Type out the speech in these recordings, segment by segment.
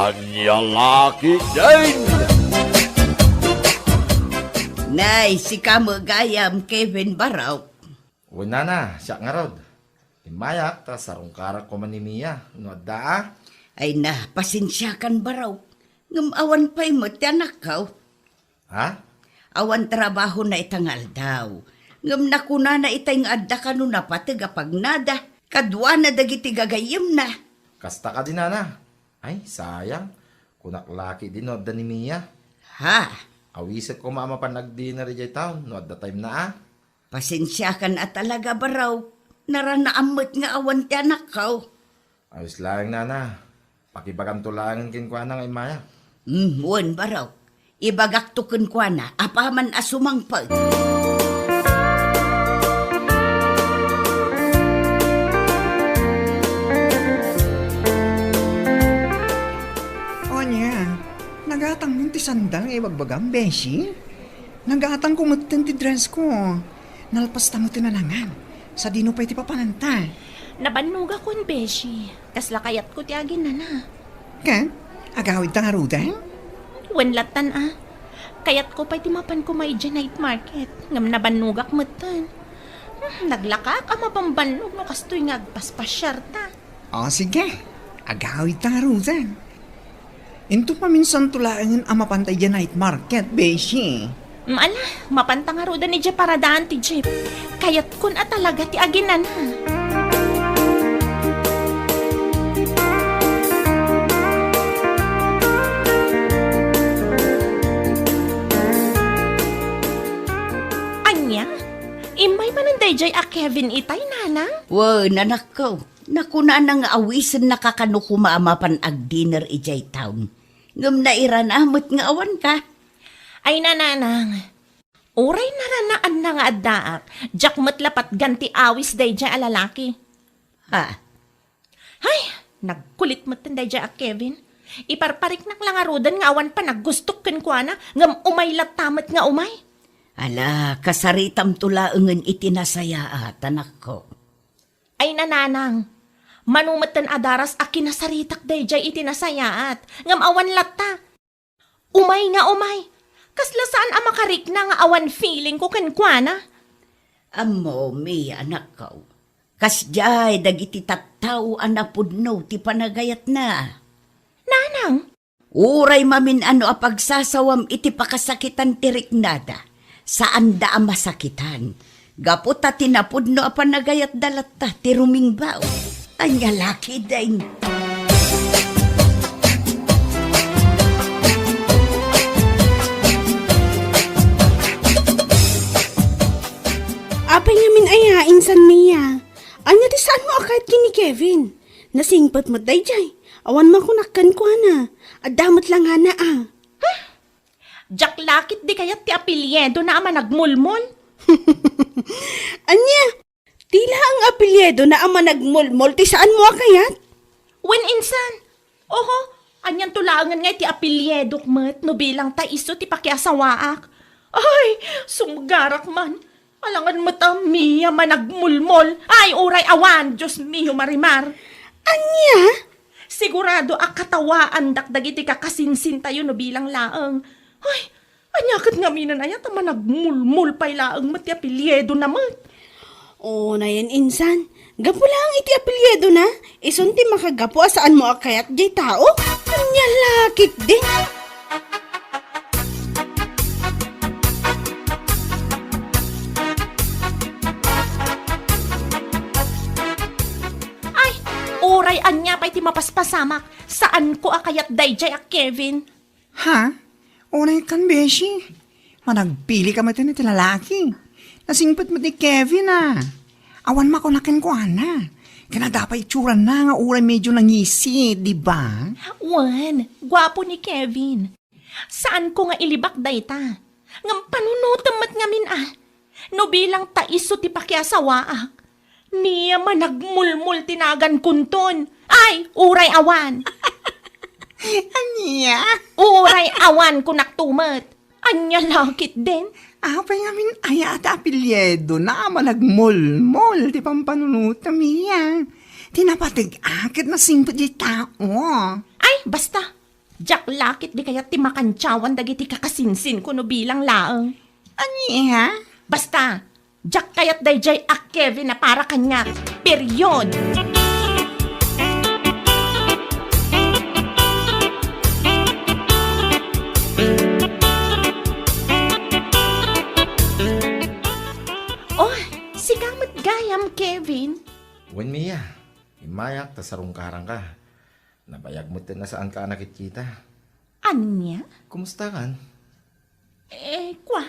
Anya laki din! Nay, si kamo gayam Kevin Baraw. Una na, siya nga rod. Imayak, ta sarong karak ko man ni Mia. No da. Ay na, pasensya kan Baraw. Ngam awan pa'y mo tiyanak kaw. Ha? Awan trabaho na itangal daw. Ngam nakuna na itay nga adda ka na patiga pag nada. Kadwa na dagiti gagayim na. Kasta ka din na. Ay, sayang. Kunak laki din no da ni Mia. Ha? Awisit ko mama pa nag-dinner jay town. No da time na Pasensya kan at talaga Baraw. Naranaamot nga awan tiyanak kaw. Ayos lang na. Pakibagan tulangan kin kwa na nga Maya. Wan Baraw. Ibagak tukun kwa na. Apaman asumang pag. Nagatang mo ti sandang iwagbagam, Beshi. Nagatang ko magtan ti dress ko. Nalpas mo ti nanangan. Sa dino pa iti papananta. Nabanuga kon, Beshi. Kasla kayat ko ti agin na. Kan? Agawid tang arudan? Wenlatan Kayat ko pa iti mapan ko may night market. Ngam nabanugak matan. Naglakak ama pambanlog no kastoy nga agpaspasyarta. O sige. Agawid tang arudan. Into paminsan tulaangin ang mapantay dyan night market, Beshi. Ala, mapantang aruda ni Jeep para daan ti Jeep. Kayat kun talaga ti aginan Anya, imay mananday jay a Kevin itay nanang? Wow, nanak ko. Nakuna nang awisan nakakanuko maamapan ag dinner ijay town. Ngam na iranamot nga awan ka. Ay nananang, uray naranaan na nga addaak, jak matlapat ganti awis day jay alalaki. Ha? Ay, nagkulit mo tanday jay a Kevin. Iparparik nak lang arudan nga awan pa naggustok ken kwa na, ngam umay latamat nga umay. Ala, kasaritam tulaangan itinasaya tanak ko. Ay nananang, manumatan adaras a kinasaritak day jay itinasayaat, ngam awan latta. Umay nga umay, kasla saan ang makarik na nga awan feeling ko kenkwana? Amo, mi anak ko. Kasjay, dagiti tattaw anapudno ti panagayat na. Nanang, Uray mamin ano a pagsasawam iti pakasakitan tirik nada. Saan da ang masakitan? Gaputa tinapudno a panagayat dalatta ti rumingbaw. Anya laki daing. Apay ngamin ayain san Mia. Anya di saan mo akad kini Kevin? Nasingpat mo day jay. Awan makunakkan ko na. Adamat lang na jak lakit di kayat ti apelyedo na ama nagmulmol? Anya, tila ang apelyedo na ama nagmulmol ti saan mo akayat? When insan? Oho, anyan tulangan nga ti apelyedo kmet no bilang ta iso ti pakiasawaak. Ay, sumgarak man. Alangan mata Mia managmulmol. Ay, uray awan, Diyos miyo marimar. Anya? Sigurado akatawaan dakdagiti kakasinsin tayo no bilang laang. Ay, anyakat nga minan ayat ama nagmulmul pa'y laang mati apelyedo naman. Oo na yan insan. Gapo lang iti apelyedo na. Isunti makagapo saan mo akayat jay tao? Anya lakit din. Uray anya pa iti mapaspasamak. Saan ko akayat dayjay ak Kevin? Ha? Unay kan, Beshi. Managpili ka mati na ti lalaki. Nasingpat mo ti Kevin Awan makunakin ko Kana dapat itsuran na nga uray medyo nangisi, di ba? Wan, gwapo ni Kevin. Saan ko nga ilibak dayta? Ngam panunutamat ngamin No bilang taiso ti pakiasawaak. Niya man nagmulmul tinagan kunton. Ay, uray awan. Anya? Uray awan kunaktumat. Anya lakit din. Apay ngamin ayat apelyedo na managmol-mol ti pampanunut Mia. Tinapatig akit na singpot di tao. Ay, basta. Jack lakit di kaya timakantsawan dagiti kakasinsin ko no bilang laeng. Anya? Basta, Jack kayat dayjay a Kevin na para kanya. Period. Oh, sigamot gayam, Kevin. Wen Mia, imayak ta sarungkarang ka. Nabayag mo na saan ka nakikita. Anya? Kumusta kan? Kwa.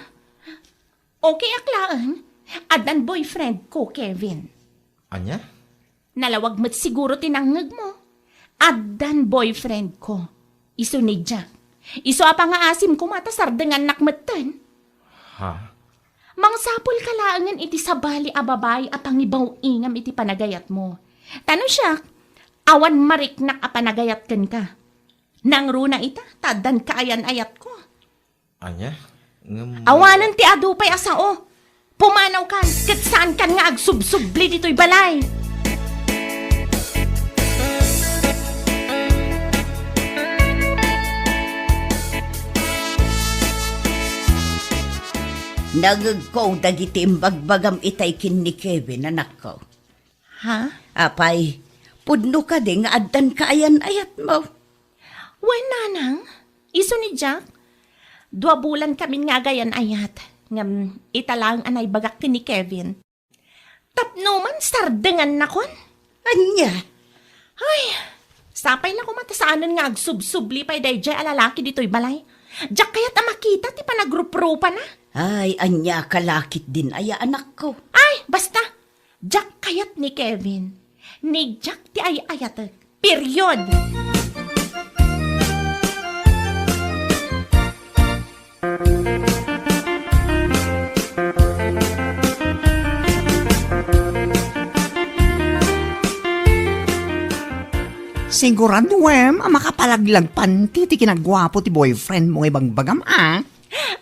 Okay aklaan. Adan boyfriend ko, Kevin. Anya? Nalawag mo't siguro tinangag mo. Adan boyfriend ko. Iso ni Jack. Iso apa nga asim ko matasar dengan nakmatan. Ha? Mangsapol kalaangan iti sabali a babay a pangibaw ingam iti panagayat mo. Tano siya, awan mariknak a panagayat ken ka. Nang runa ita, tadan kaayan ayat ko. Anya? Awanan ti adupay asao. Pumanaw kan, kat saan kan nga agsubsubli dito'y balay. Nagagkaw dagiti imbagbagam itay kin ni Kevin, anak ko. Ha? Apay, pudno ka di nga addan kaayan-ayat mo. Wen nanang, iso ni Jack. 2 bulan kami nga gayan ayat. Ngam italang anay bagak ti ni Kevin. Tapno man sardengan na kon. Anya? Ay, sapay na kumatasaanan nga agsubsubli pa'y dayjay alalaki dito'y balay. Jack kaya't makita ti panagrup-rupa na. Ay, anya kalakit din aya anak ko. Ay, basta. Jack kayat ni Kevin. Ni Jack ti ay ayat. Period. Sigurado, ang makapalaglag panti ti kinagwapo ti boyfriend mo ibang bagam,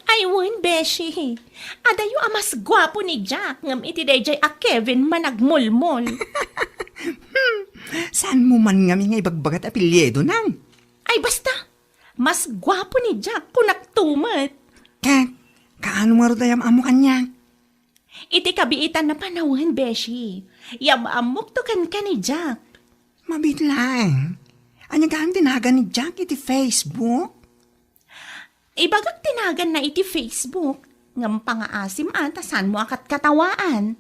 Ay, won, Beshi. Adayo amas gwapo ni Jack. Ngam iti dayjay a Kevin managmulmol. Saan mo man nga nga ibagbagat apelyedo nang? Ay, basta. Mas gwapo ni Jack kung naktumat. Kaano nga rodayam amo kanya? Iti kabiitan na panahon, Beshi. Yamamok to kan ka ni Jack. Mabitlang. Anya gaan tinagan ni Jack iti Facebook? Ibagak tinagan na iti Facebook. Ngam pangaasim ata saan mo akat katawaan.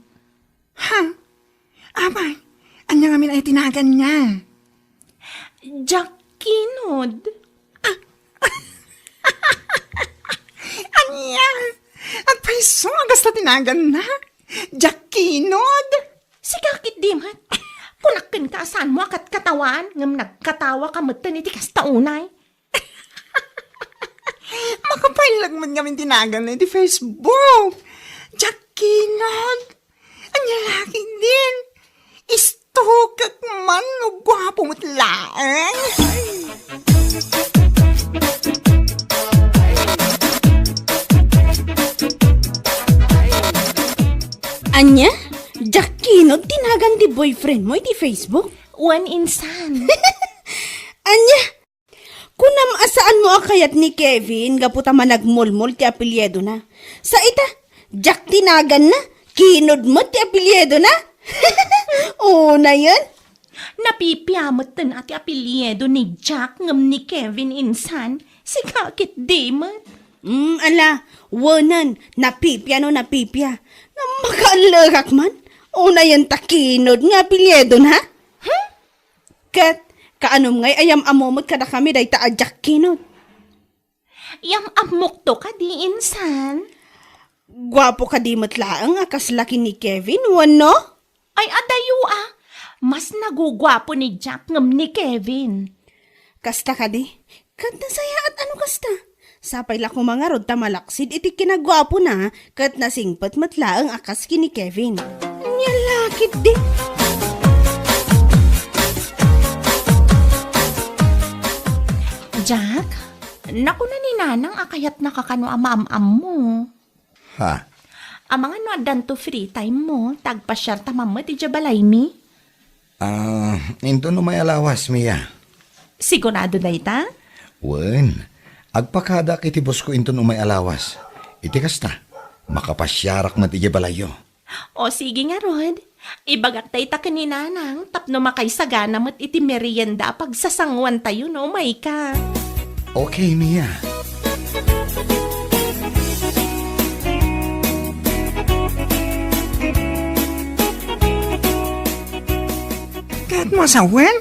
Ha? Abay, anya ngamin ay tinagan niya. Jack Kinod. Anya? At paiso, agas na tinagan na. Jack Kinod. Sigakit dimat. Kunakin ka saan mo akat katawaan. Ngam nagkatawa ka matan iti kastaunay. Makapailag man ngamin tinagan na iti Facebook. Jack Kinod. Anya laki din. Istukak man o gwapo mo't laang. Anya? Jack Kinod, tinagan ti boyfriend mo iti Facebook? One insan. Anya? Kunam asaan mo akayat ni Kevin, gaputa managmulmul ti apelyedo na. Sa ita, Jack tinagan na, Kinod mo ti apelyedo na. Oo na yan. Napipiyamot tan ati apelyedo ni Jack ngam ni Kevin insan. Sigakit dimat. Ala, wanan, napipya. Na makaalagak man. Una yan takinod nga apelyedo na. Kat, kaanom ngay ayam amomot kada kami day taadyak kinod. Yam amok to ka di insan. Gwapo ka di matlaang akas laki ni Kevin, wano? Ay adayo mas nagugwapo ni Jack ngam ni Kevin. Kasta ka di? Kat nasaya at ano kasta? Sapay la ko mga rod tamalaksid iti kinagwapo na kat nasingpat matlaang akas kini Kevin. Nyalakit di. Jack, naku na ni Nanang akayat nakakano ama-am mo. Ha? Amang ano adan to free time mo, tagpasyar tamamot iti balay mi. Into no may alawas, Mia. Sigurado na ita? Wen, agpakada kiti boss ko inton umay alawas. Iti kasta, makapasyarak mat iti balayo. O sige nga, Rod. Ibagak tayo ta kaninanang tapno makaisagana mo't iti merienda pagsasangwan tayo no, may ka. Okay, Mia. Kahit mo sa wen,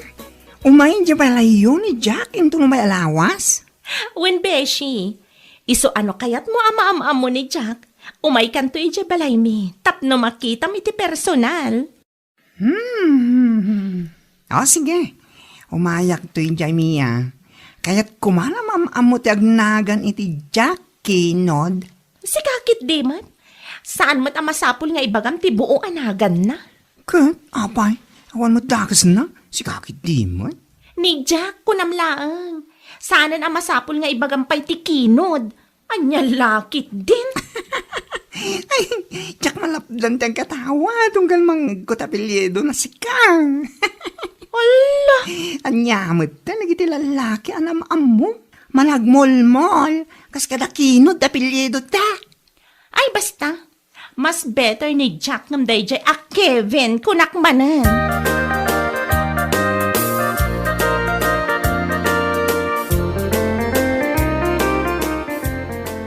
umayin di balayo ni Jack into may alawas? When Beshi, iso ano kayat mo ama-ama mo ni Jack? Umay kanto iti balay mi, tapno makita mi ti personal. O sige, umayak to yung Mia. Kaya't kumana mamamo ti agnagan iti Jack kinod. Si kakit di man? Saan mo't amasapol nga ibagam ti buo anagan na? Kat, apay, awan mo dakas na, si kakit di mo. Ni Jack, kunamlaang. Saanan amasapol nga ibagampay ti kinod. Anya lakit din. Ay, Jack malapdan tiyang katawa, tunggal mang kutapilyedo na si Kang. Ala! Anyamot ta, nagiti lalaki, anam-am mo. Malagmol-mol, kas kada kinod, apilyedo ta. Ay basta, mas better ni Jack ng DJ a Kevin kunakmanan.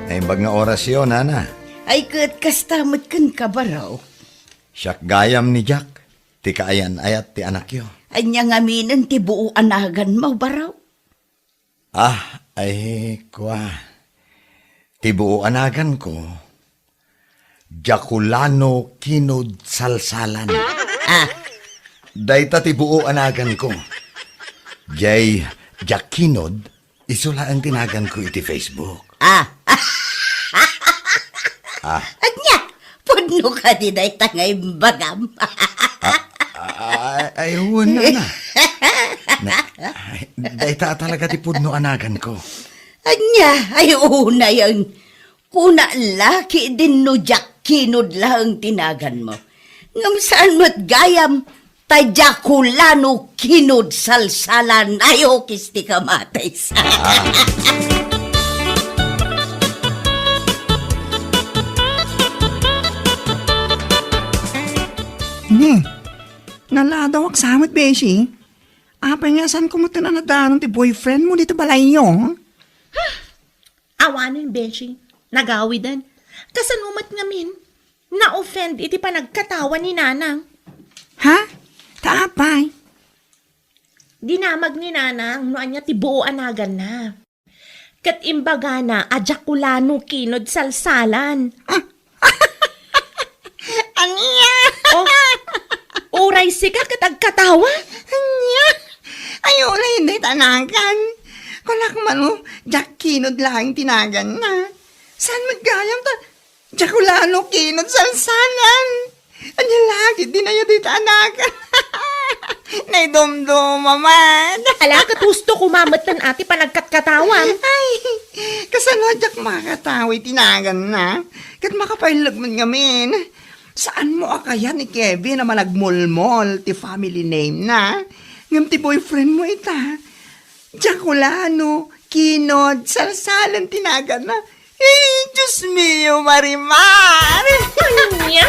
Ay bag nga orasyon, Nana. Ay kat kastamot kan kabaraw. Siyak gayam ni Jack. Ti kaayan ayat ti anak yo. Anya nga minan ti buo anagan mo baraw. Ah, ay kwa. Ti buo anagan ko. Jaculano kinod salsalan. Ah, Dayta ti buo anagan ko. Jay Jakinod, isula ang tinagan ko iti Facebook. anya, pudno ka di day tangay bagam. Ay, wala na. Dayta talaga ti pudno anagan ko. Anya, ay una yan. Kuna laki din no Jack kinod lang tinagan mo. Ngam saan mo't gayam, tajakulano kinod salsalan, ayo kisti ka matay sa. Ni, naladawak samot, Beshi. Apay nga saan kumutin na nadanon ti boyfriend mo dito balayo? Awanin, Beshi. Nagawidan. Kasanumat ngamin. Na-offend iti pa nagkatawa ni Nanang. Ha? Taapay? Dinamag ni Nanang no anya ti buo anagan na. Kat imbaga na ajakulano kinod salsalan. Anya? Oh, uray sika katagkatawa. Anya? Ay, wala hindi tanagan. Kulak man mo, Jack kinod lang tinagan na. Saan magayam ta? Jaculano kinod salsalan. Anya lagi, di na yun di tanagan. Naidumduma man. Ala, katusto kumamatan ati pa nagkatkatawan. Ay, kasano Jack makatawi tinagan na. Kat makapailag man ngamin. Saan mo akaya ni Kevin na malagmolmol ti family name na? Ngam ti boyfriend mo ita. Jaculano, kinod, salsalan tinagan na. Eh, Diyos mio, Marimar! Anya?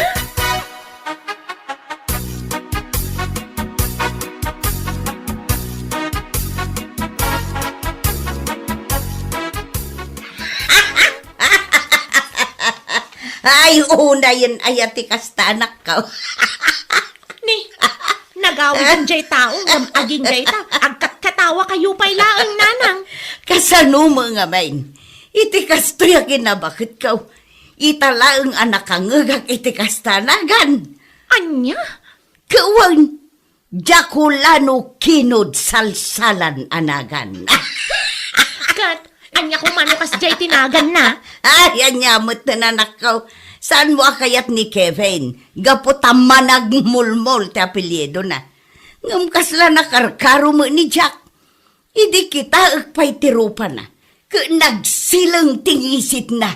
Ay, una yan ayati kastanak ka. Ni, nagawin jay tao, ngam aging jay ta, agkatkatawa kayo pa'y laang Nanang. Kasano mga main? Iti kasto yakin na bakit ka? Italaang anak kang ngagak iti kastanagan. Anya? Kawan, Jaculano kinod salsalan anagan. Kat, anya kung mano kas jay tinagan na. Ay, anyamot na nanakaw. Saan mo akayat ni Kevin? Gapota managmulmol ti apelyido na. Ngam kasla nakarkaro mo ni Jack. Idi kita agpay tirupa na. Nagsilang tingisit na.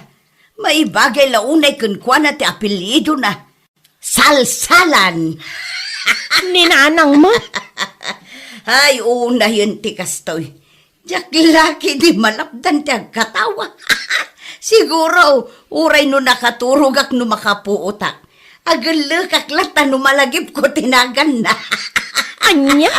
May bagay launay kunkwa na ti apelyido na. Salsalan. Ni Nanang mo? Ay, una yun ti kastoy. Jak laki di malapdan ti agkatawa. Siguro, uray no nakaturugak no makapuutak. Agalakak lata no malagip ko tinagan na. Anya?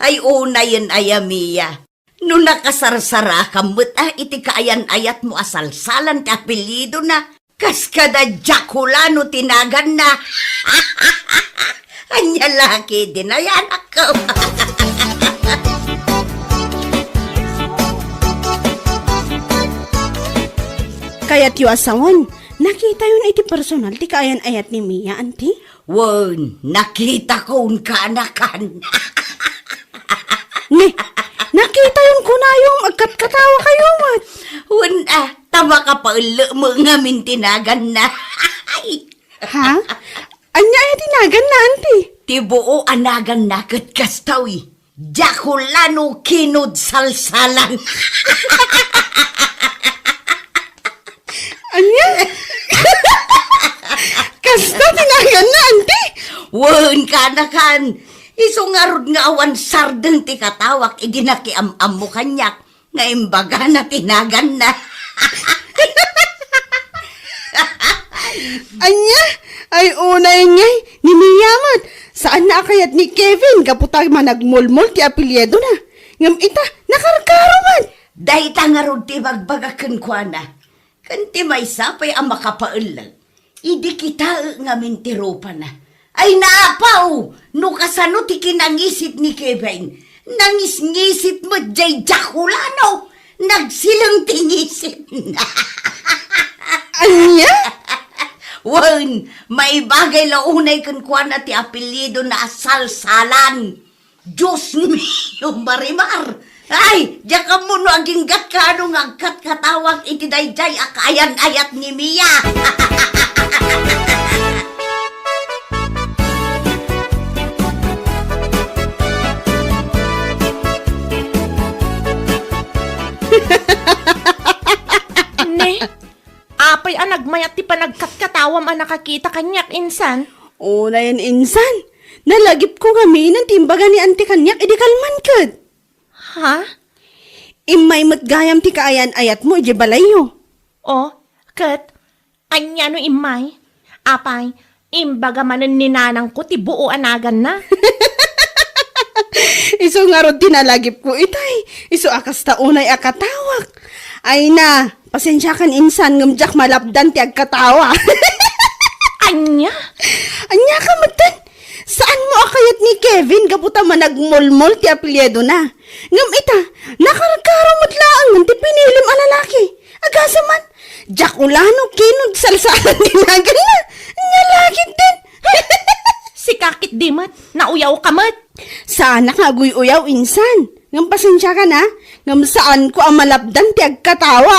Ay una yun ayamiya. No nakasarsara kamut iti kaayan-ayat mo asalsalan ti apelido na. Kas kada Jaculano tinagan na. Anya laki din ayan ako. Kaya't yu asawan, nakita yun iti personal ti kaayan ayat ni Mia, anti? Wen, nakita ko un kanakan. Ne, nakita yun ko na yung agkat-katawa kayo, mat. Wen, tama ka pa ulo mo nga mintinagan na. Ha? Anya ay tinagan na, anti? Tibuo anagan na kat kastawi. Jaculano kinod salsalan. Anya? Kasta tinagan na, anti? Wen, kanakan. Isungarod nga awan sardeng ti katawak, idinakiam-am mo kanyak. Nga imbaga na tinagan na. Anya? Ay unay ngay, ni Mia, mat. Saan na kayat ni Kevin, kaputag managmulmul ti apelyedo na. Ngam ita, nakarkaro, mat. Dahil tangarod ti magbagakan kwa na. Kanti may sapay ang makapaulag. Idi kita nga mintiropa na. Ay naapaw! No kasano ti kinangisit ni Kevin. Nangis-ngisit mo jay Jaculano. Nagsilang tingisit na. Anya? Wen, may bagay launay kan kwa na ti apelyido na asalsalan. Diyos mio, Marimar. Ay, diya ka mo no aging gat ka anong agkat katawag iti dayjay akayan-ayat ni Mia. Ne, apay ang nagmayat ti panagkat-katawam ang nakakita kanyak insan. Una yan, insan. Nalagip ko kami ng timbaga ni Auntie Kanyak, edi kalman kad. Ha? Imay matgayam ti kaayan ayat mo, edi balayo. O, kat, anya no imay? Apay, imbaga manan ninanang ko ti buo anagan na. Iso nga ron tinalagip ko, itay. Iso akas taunay akatawak. Ay na, pasensya kan insan, ngamjak malapdan ti agkatawa. Anya? Anya ka matan? Saan mo akayat ni Kevin kaputa managmulmol ti apelyedo na? Ngam ita, nakaragkaro matlaang man ti pinilim a lalaki. Agasa man, Jaculano kinod salsalan tinagan na. Nalagit din. Si kakit dimat, nauyaw kamat. Sana nga uyaw insan. Ngam pasensya ka na. Ngam saan ko ang malapdan ti agkatawa.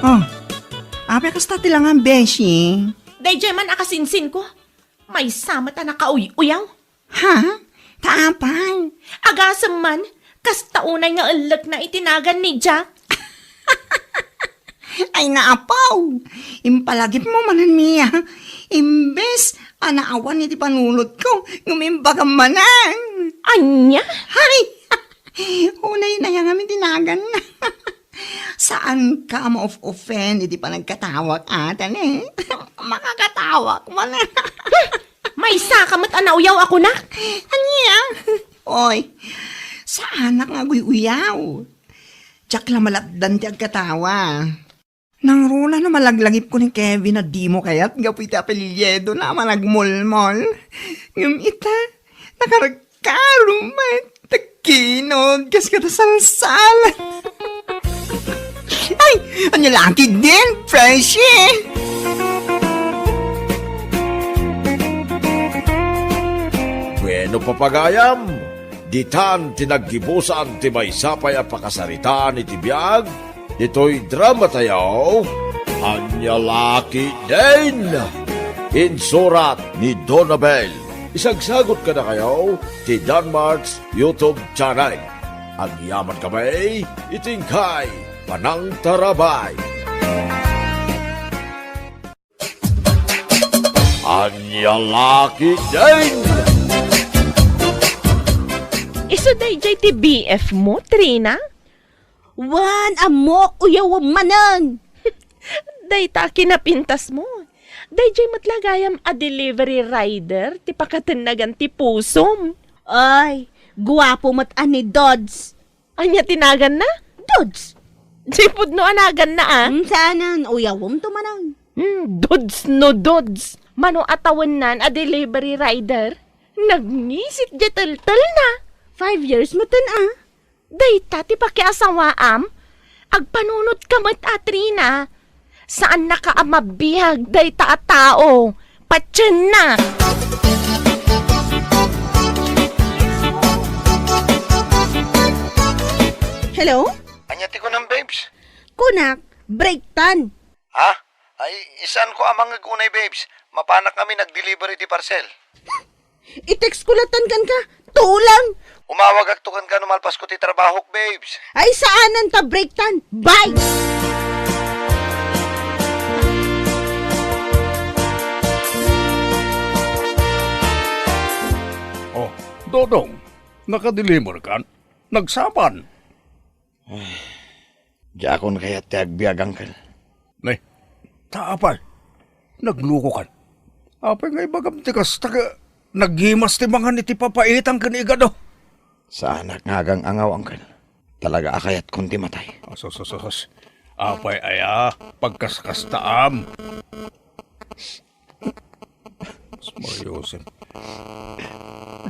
Oh, ape kasta tilangan, Beshi. Dayjay man akasinsin ko. May samat na nakauyaw. Ha? Taapay. Agasam man, kas taunay nga alag na itinagan ni Jack. Ay naapaw. Impalagip mo manan niya. Imbes, anaawan iti panulot ko. Ngumimbaga manan. Anya? Hay! Unay na yan kami tinagan na. Saan ka ma-offend? Hindi pa nagkatawak atan eh. Makakatawak man. May sakamat anauyaw ako na. Anya? Oy, saan nga uyaw? Tsak lang malapdan ti agkatawa. Nang rula na malaglagip ko ni Kevin na di mo kaya't gapit apelyedo na managmulmol. Ngum ita, nakaragkarumat, takinod, kas ka salsalan. Ay, ano laki din, Freshy! Bueno papagayam, ditan tinaggibusan ti may sapay a pakasaritaan iti biyag, ito'y drama tayaw, Anya Laki din! Insurat ni Donabel. Isagsagot ka na kayo ti Danmarks YouTube channel. Ang yaman kamay, itingkay, panang tarabay. Anya laki din! Iso dayjay ti BF mo, Trina? Wan, amok, uyaw manan. Dayta kinapintas mo. Dayjay matlagayam a delivery rider ti pakatanagan ti pusom. Ay, guwapo mat ani Dodds. Anya tinagan na? Dodds? Sipod no anagan na ah. Sanan, uyawom to manang. Dods no dods. Mano atawan nan a delivery rider? Nagnisit jetel-tel na. 5 years matan ah. Dayta ti pakiasawaam. Agpanunot ka mat Trina. Saan nakaamabihag dayta a tao? Patyan na. Hello? Anyati ko ng babes. Kunak, break tan. Ha? Ay, isan ko amang gunay babes. Mapanak kami nag-delivery di parcel. I-text kulatan kan ka. Tulang. Umawag aktukan ka numalpas ko ti trabaho, babes. Ay, saanan ta break tan? Bye! Oh, Dodong, nakadeliver kan? Nagsapan. Di ako na kaya ti agbiag, uncle. Nay, taapay. Nagluko kan. Apay nga ibagam ti kas taga naghimas ti mga niti papaitang kanigado. Sa anak ngagang angaw, uncle. Talaga akayat kunti matay. Asos. Apay aya, pagkaskastaam. Smaryosin.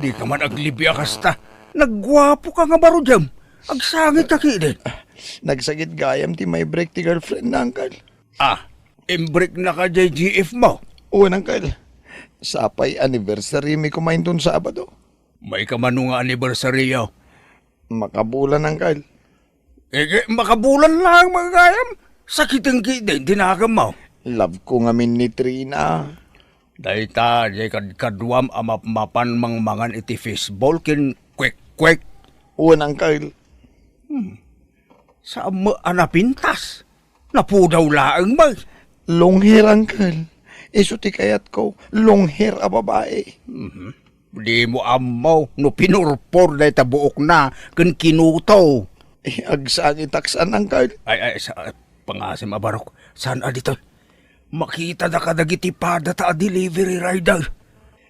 Di ka man aglibya kasta. Nagwapo ka nga baro dyan. Agsangit ka kidin. Nagsagit gayam ti may break ti girlfriend na, uncle. Ah, imbrik na ka JGF mo. Oo, uncle. Sapay anniversary mi kumain dun Sabado. May kamano nga anniversary yaw. Makabulan, uncle. Makabulan lang mga gayam. Sakiting kidin, dinagam mo. Love ko nga min ni Trina. Dayta, jay kadwam amapan mang mangan iti fishball kin kwek-kwek. Oo, uncle. Sa mo anapintas. Napudaw laang may. Long hair, uncle. Iso ti kayat ko, long hair a babae. Di mo amaw, no pinurpor day tabuok na, kin kinuto. Agsangit taksan, uncle. Ay, sa pangasim abarok, saan adito? Makita na kadagiti pada ta delivery rider.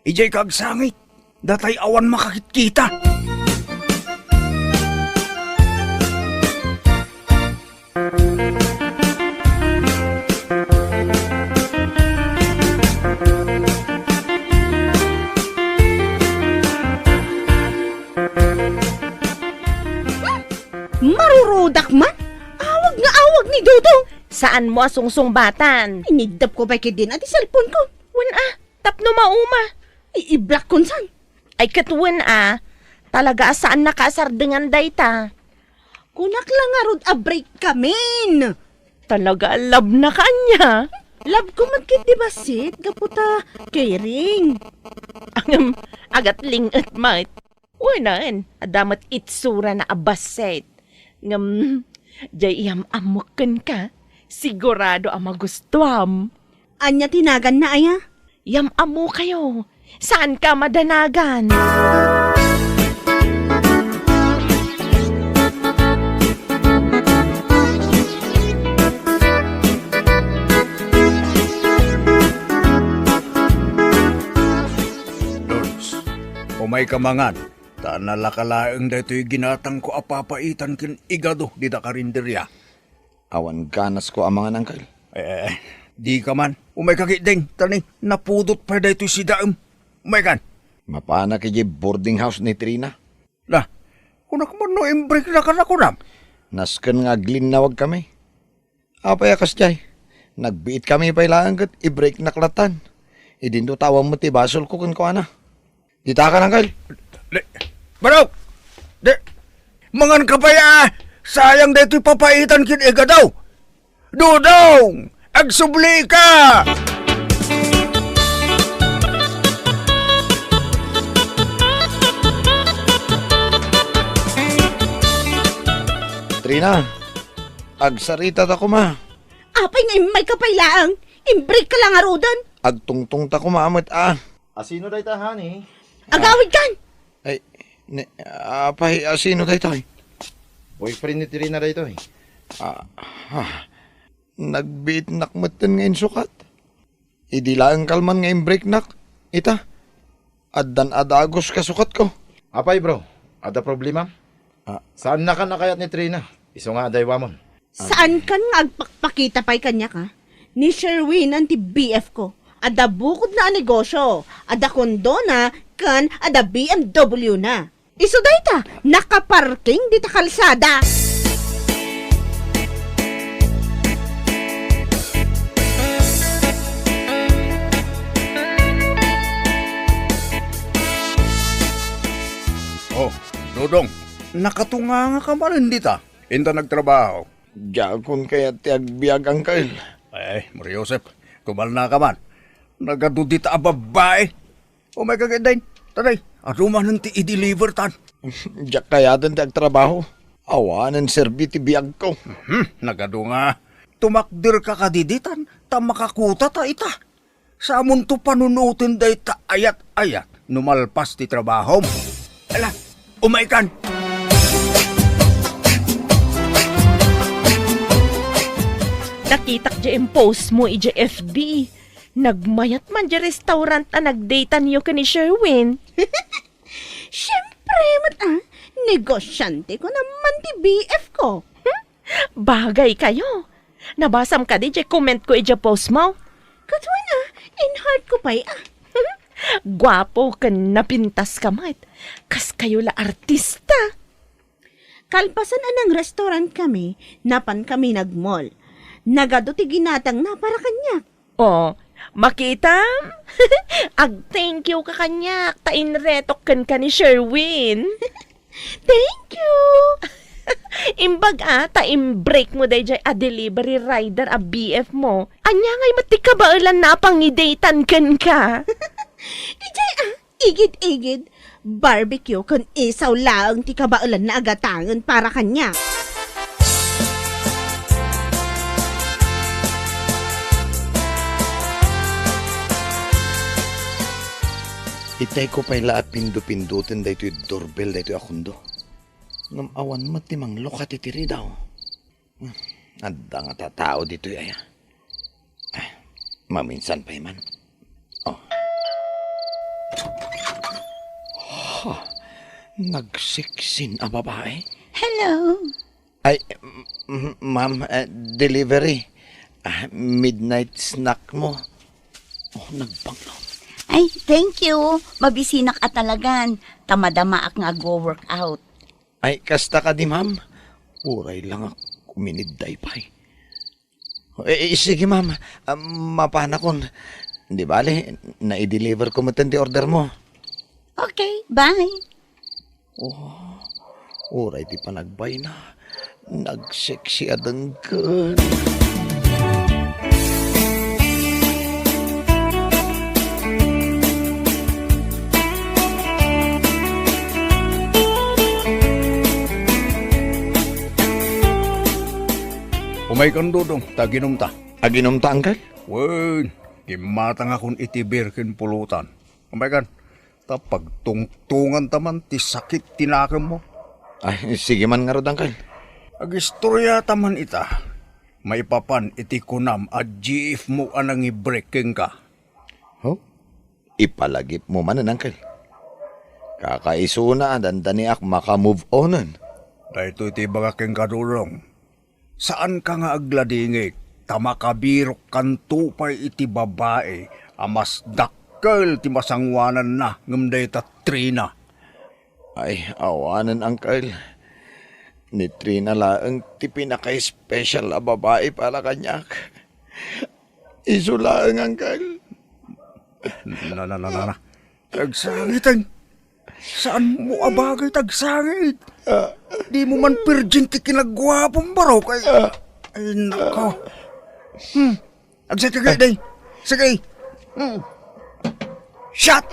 Ijay kagsangit, datay awan makakita. Marurudak man? Awag nga awag ni Dodong. Saan mo asungsungbatan? Inidap ko ba din at cellphone ko? Tapno mauma. I-block ko san? Ay katwan talaga saan nakasardengan dayta? Kunak lang nga rod a break kamin. Talaga love na kanya. Love ko magkit di basit, gaputa caring. Ang agat lingat mat. Wanan, adamat itsura na abaset. Ngam, jay iyam amukan ka. Sigurado ang magustuam. Anya tinagan na aya? Yam amo kayo. Saan ka madanagan? Lods, umay kamangan. Ta nalakalaang daytoy ginatang ko apapaitan kin igado di da karinderya. Awan ganas ko amangan, uncle. Di ka man. Umay kakideng, tani, napudot pa daytoy si Daem. Umay kan. Mapana kay boarding house ni Trina. Lah, kunak mo no imbrik na ka na kunam. Nasken nga glinawag kami. Apay akas jay. Nagbiit kami pa ilaan kat i-break na klatan. Idinto tawang mo ti basol ko kun ko ana. Dita ka, uncle. Barok! Mangan ka pa ya! Sayang dito'y papaitan kin iga daw! Dudong! Agsubli ka! Trina, agsarita ta ko ma. Apay nga may kapailaang. Imbreak ka lang arudan. agtungtung ta kumamot Asino day ta, honey? Agawid kan! Ay, apay, sino tayo tayo? Boyfriend ni Trina day to, eh. Nagbiit nakmatan ngayon sukat. Idilaan kalman ngayon break nak. Ita, addan adagos ka sukat ko. Apay, bro. Ada problema? Saan na ka nakayat ni Trina? Iso nga, day wamon. Saan kan nga agpakpakita pa'y kanya ka? Ni Sherwin ang ti BF ko. Ada bukod na ang negosyo. Ada kondo na, kan ada BMW na. Iso dayta, nakaparking dita kalsada. Oh, Dodong, nakatunga nga ka man hindi ta. Inta nagtrabaho. Jakon kaya tiagbiag angkel. Eh, Maria Joseph, kumal na ka man. Nagadudita a babae. Oh my God, Dain. Taday, aruman ti i-deliver tan. Jak kaya din tiagtrabaho. Awanan serbiti biag ko. Nagadunga. Tumakdir ka kadiditan, ta makakuta ta ita. Sa amon to panunutin day ta ayat-ayat, numalpas ti trabaho mo. Ala, umaikan. Nakitak dya post mo ija FB. Nagmayat man dya restaurant na nagdata niyo ka ni Sherwin. Siyempre, negosyante ko naman ti BF ko. Bagay kayo. Nabasam ka di dya comment ko ija post mo. Katwa na, in heart ko pa'y Gwapo ka napintas ka mat. Kas kayo la artista. Kalpasan anang restaurant kami, napan kami nagmall. Nagado ti ginatang na para kanya. Oh, makita? Ag thank you ka kanyak. Tainretok kan ka ni Sherwin. Thank you! Imbag ta-break mo day jay a delivery rider a BF mo. Anya ngay matikabailan na pangidatan kan ka. Ijay igid-igid. Barbecue kun isaw laang ti kabaulan na agatangan para kanya. Itay ko pa'y laat pindu-pindutin da ito'y doorbell da ito'y akundo. Ngam awan matimang lokat itiri daw. Anda nga tatao dito ay. Maminsan pa man. Oh. Nagsiksin a babae. Hello. Ay, ma'am, delivery. Midnight snack mo. Oh, nagbanglaw. Ay, thank you. Mabisinak at talagan. Tamadama ak nga go workout. Ay, kasta ka di, ma'am. Uray lang ako kuminidday pa eh. Sige, ma'am. Mapana kon. Di bale, na-i-deliver ko matindi order mo. Okay, bye. Uray, di pa nagbay na. Nagseksi adanggan. Umaikan, Dodong, taginom ta. Aginom ta, angkel? Wen, gimatang akong itibirkin pulutan. Umaikan, tapag tungtungan taman ti sakit tinakam mo. Ay, sige man nga rod, angkel. Agistorya taman ita. May papan iti kunam at GF mo anang i-breaking ka. Oh? Ipalagip mo man, angkel. Kakaisuna, dandaniak maka-move onan. Dahito iti bagaking kadulong. Saan ka nga agladingik? Tamakabirok kanto pa'y iti babae. Amas dakkel ti masangwanan na ngamday ta Trina. Ay, awanan, angkel. Ni Trina laang ti pinaka-special a babae para kanyak. Iso laang, angkel. Na. Tagsangitan. Saan mo abagay tagsangit? Di mo man virgin ti kinagwapong baro kay... Ay, nako. Agsakagay, day. Sagay. Shot!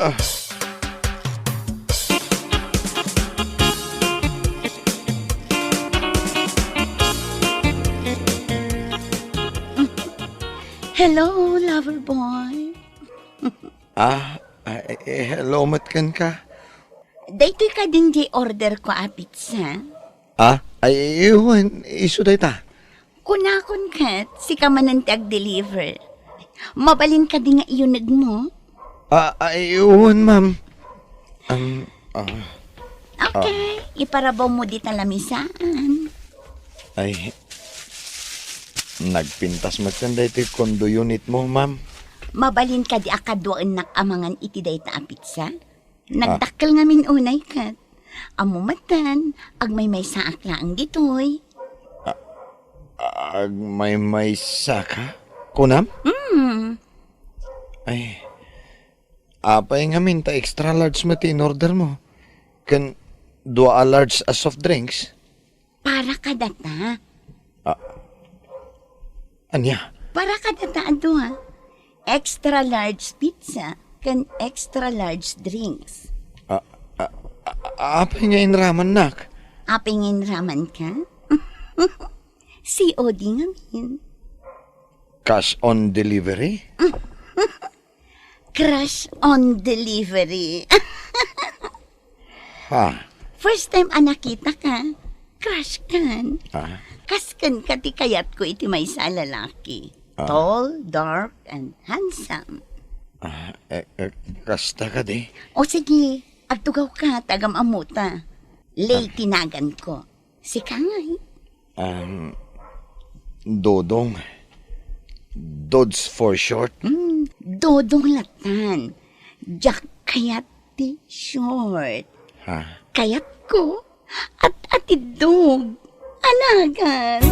Hello, lover boy. Hello, matkan ka. Daytoy ka din di order ko a pizza. Iwan, iso day ta. Kunakon kat, si ka manantag deliver. Mabalin ka di nga iyunag mo. Iwan, ma'am. Okay, iparabaw mo di talamisaan. Nagpintas magkanda ito kondo unit mo, ma'am. Mabalin ka di akadwaan nakamangan iti dayta a pizza. Nagdakkel nga min unay kat. Amumatan, agmay sa aklaang ditoy. May saka? Kunam? Apay nga minta extra large mati in order mo. Kan dua large as soft drinks? Para ka data. Anya? Para ka data ado ha. Extra large pizza kan extra large drinks. Apay nga inraman nak? Apingin raman ka? COD nga min. Cash on delivery? Crush on delivery. First time nakita ka, crush kan. Kaskan ka ti kayat ko iti may sa lalaki. Tall, dark, and handsome. Kasta ka di? O sige, agtugaw ka, tagam amuta. Lay tinagan ko. Si Kangay. Dodong. Dods for short? Dodong latan. Jack kayat ti short. Kayat ko at atidog. Anagan.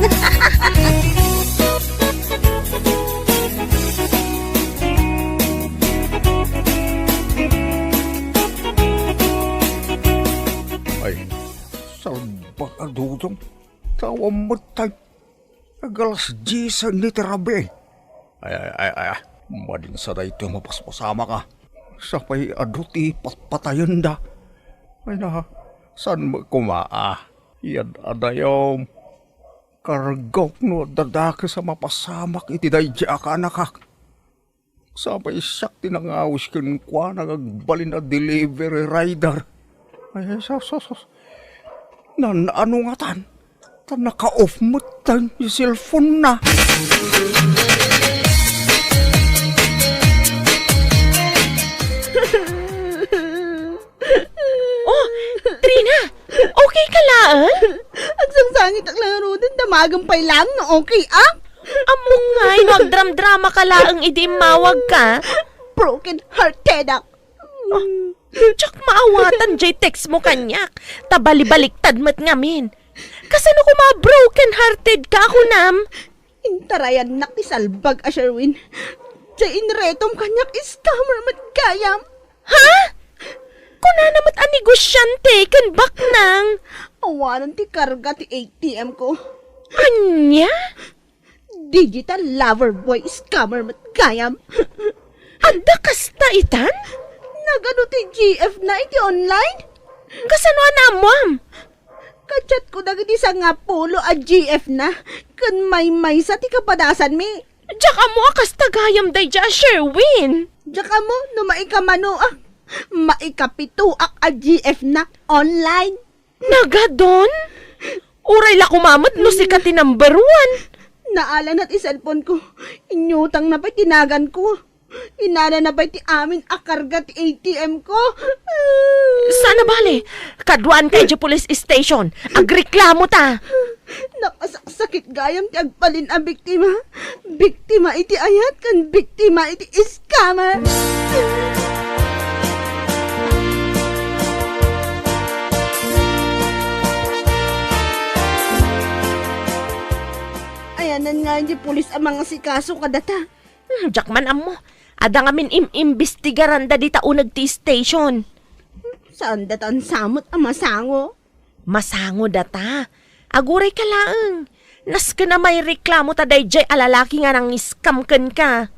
Salbak a dudong. Tawa mo tayo. Agalas G ni terabe. Ay. Madin sa da ito mapaspasama ka. Sapay aduti patpatayon da. Ay na, saan mo kumaa? Yan adayom. Kargok no dadaki sa mapasamak iti dayja ka nakak. Sapay siyak tinangawis kin kwa nagagbalin na delivery rider. Ay, ano nga tan? Tan naka-off mo tan yung cellphone na. Trina, okay ka laan? Ang sangsangit ang laro din, damagang pay lang na okay Among ngay, nagdram-drama ka laang idi mawag ka. Broken hearted ak. Tsak maawatan jay text mo kanyak. Tabali-baliktad mat ngamin. Kasano ko broken hearted ka ako nam? Intarayan nak isalbag a Sherwin. Jay inretom kanyak scammer mat kayam. Ha? Kuna namat ang negosyante kan bak nang. Awanan ti karga ti ATM ko. Anya? Digital lover boy scammer mat kayam. Adda kasta itan? Nagano ti GF na iti online? Kasano anamwam? Kachat ko dagiti sa nga pulo a GF na. Kan may sa ti kapadasan mi. Diyak mo akas tagayam day dya Sherwin. Diyak mo no maikamano maikapituak a GF na online. Nagadon? Uray la kumamat no si kati number 1. Naalan at iselfon ko. Inyutang na pa'y tinagan ko. Inana na ba'y ti amin akarga ti ATM ko? Sana bali, kaduan kay dya police station. Agreklamo ta. Nakasakit gayam ti agpalin ang biktima. Biktima iti ayat kan biktima iti scammer. Ayanan nga yung pulis ang mga sikaso kadata. Jakman amo, ada nga min imbestigaran da di taunag ti station. Saan datan samot ang masango? Masango data. Aguray ka laang. Nas ka na may reklamo ta dayjay alalaki nga nang scam ka.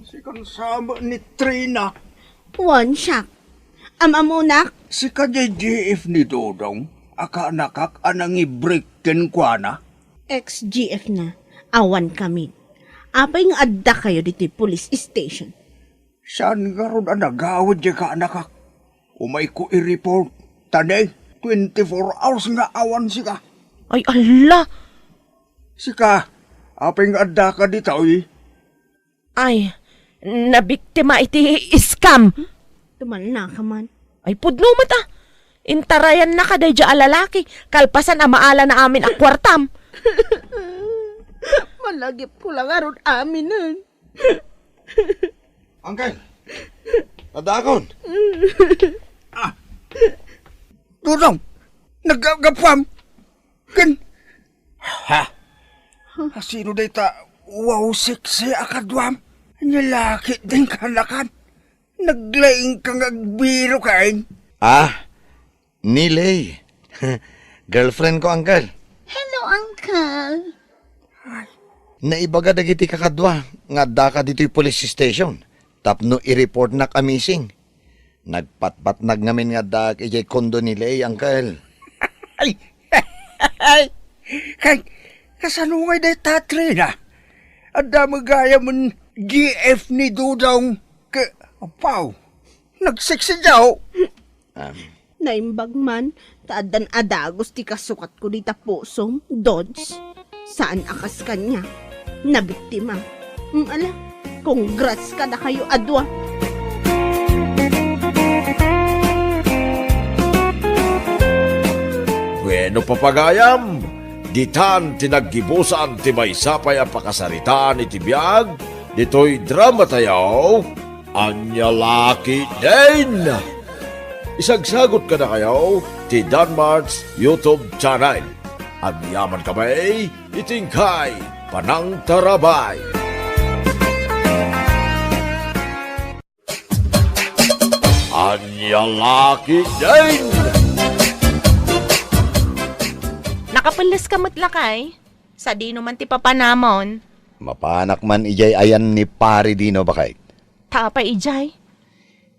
Si kansama ni Trina. One shot. Amamunak. Si ka-JGF ni Dodong. Aka nakak anang i-break ken kwa na. Ex-GF na. Awan kami. Apay nga adda kayo dito police station. Saan nga ron ang nagawad niya ka anak? Umay ko i-report. Tanay, 24 hours nga awan sika. Ay, ala! Sika, apeng adda ka dito eh. Ay, nabiktima iti scam. Tumal na ka man. Ay, pudno mata. Intarayan na kaday dya alalaki. Kalpasan ang maala na amin ang kwartam. Malagip ko lang aron aminan. Uncle, padakon. Dudong, nagagapam. Kan, ha? Sino day ta, wow, sexy akadwam. Nilaki din kanakan. Naglaing kang agbiro kain. Ah, Nilay. Girlfriend ko, Uncle. Hello, Uncle. Naibaga dagiti kakadwa, nga da ka dito'y police station. Tapno i-report na ka missing. Nagpatpat ngamin nga da ijay kondo ni Lay, Uncle. Ay, kay, kasanungay day tatri na. Ada magaya man GF ni Dudong. Apaw, nagseksi daw. Naimbag man, taadan adagos ti kasukat ko dita pusom, Dodge. Saan akas kanya? Nabiktima. Ala, congrats ka na kayo, adwa. Bueno papagayam, ditan tinaggibusan ti may sapay ang pakasaritaan iti biyag, dito'y drama tayaw, Anyalaki din! Isagsagot ka na kayo ti Danmar's YouTube channel. Ang yaman kamay, itingkay, panang tarabay. Anyalaki din! Nakapalas ka matlakay. Sa dino man ti papanamon. Mapanak man ijay ayan ni pari dino bakay. Tapa ijay.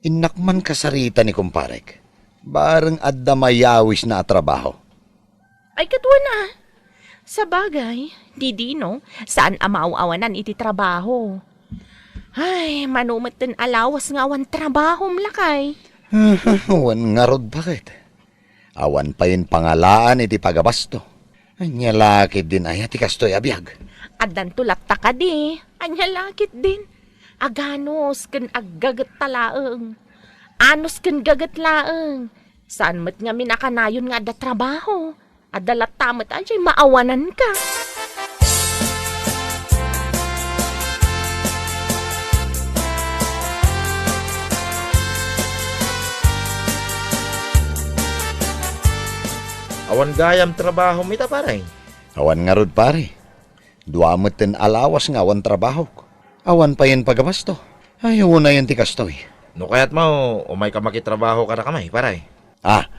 Inakman kasarita ni kumparek. Bareng adda mayawis na trabaho. Ay katwa na. Sa bagay, di dino, saan amaaw-awanan iti trabaho. Ay, manumat din alawas nga awan trabaho mlakay. Wan nga rod bakit? Awan pa yun pangalaan iti pagabasto. Anyalakit din ay ati kastoy abiyag. Adan tulak ta ka di. Anyalakit din. Aganos ken aggagat talaeng. Anos ken gagat laeng. Saan mat nga minakanayon nga da trabaho. Adalat tamat anjay maawanan ka. Awan gayam trabaho mita paray. Awan nga rod pare. Duamot ten alawas nga awan trabaho. Awan pa yun pagabasto. Ayaw na yun ti kastoy. No kayat mo, umay ka makitrabaho ka na kamay paray. Ah,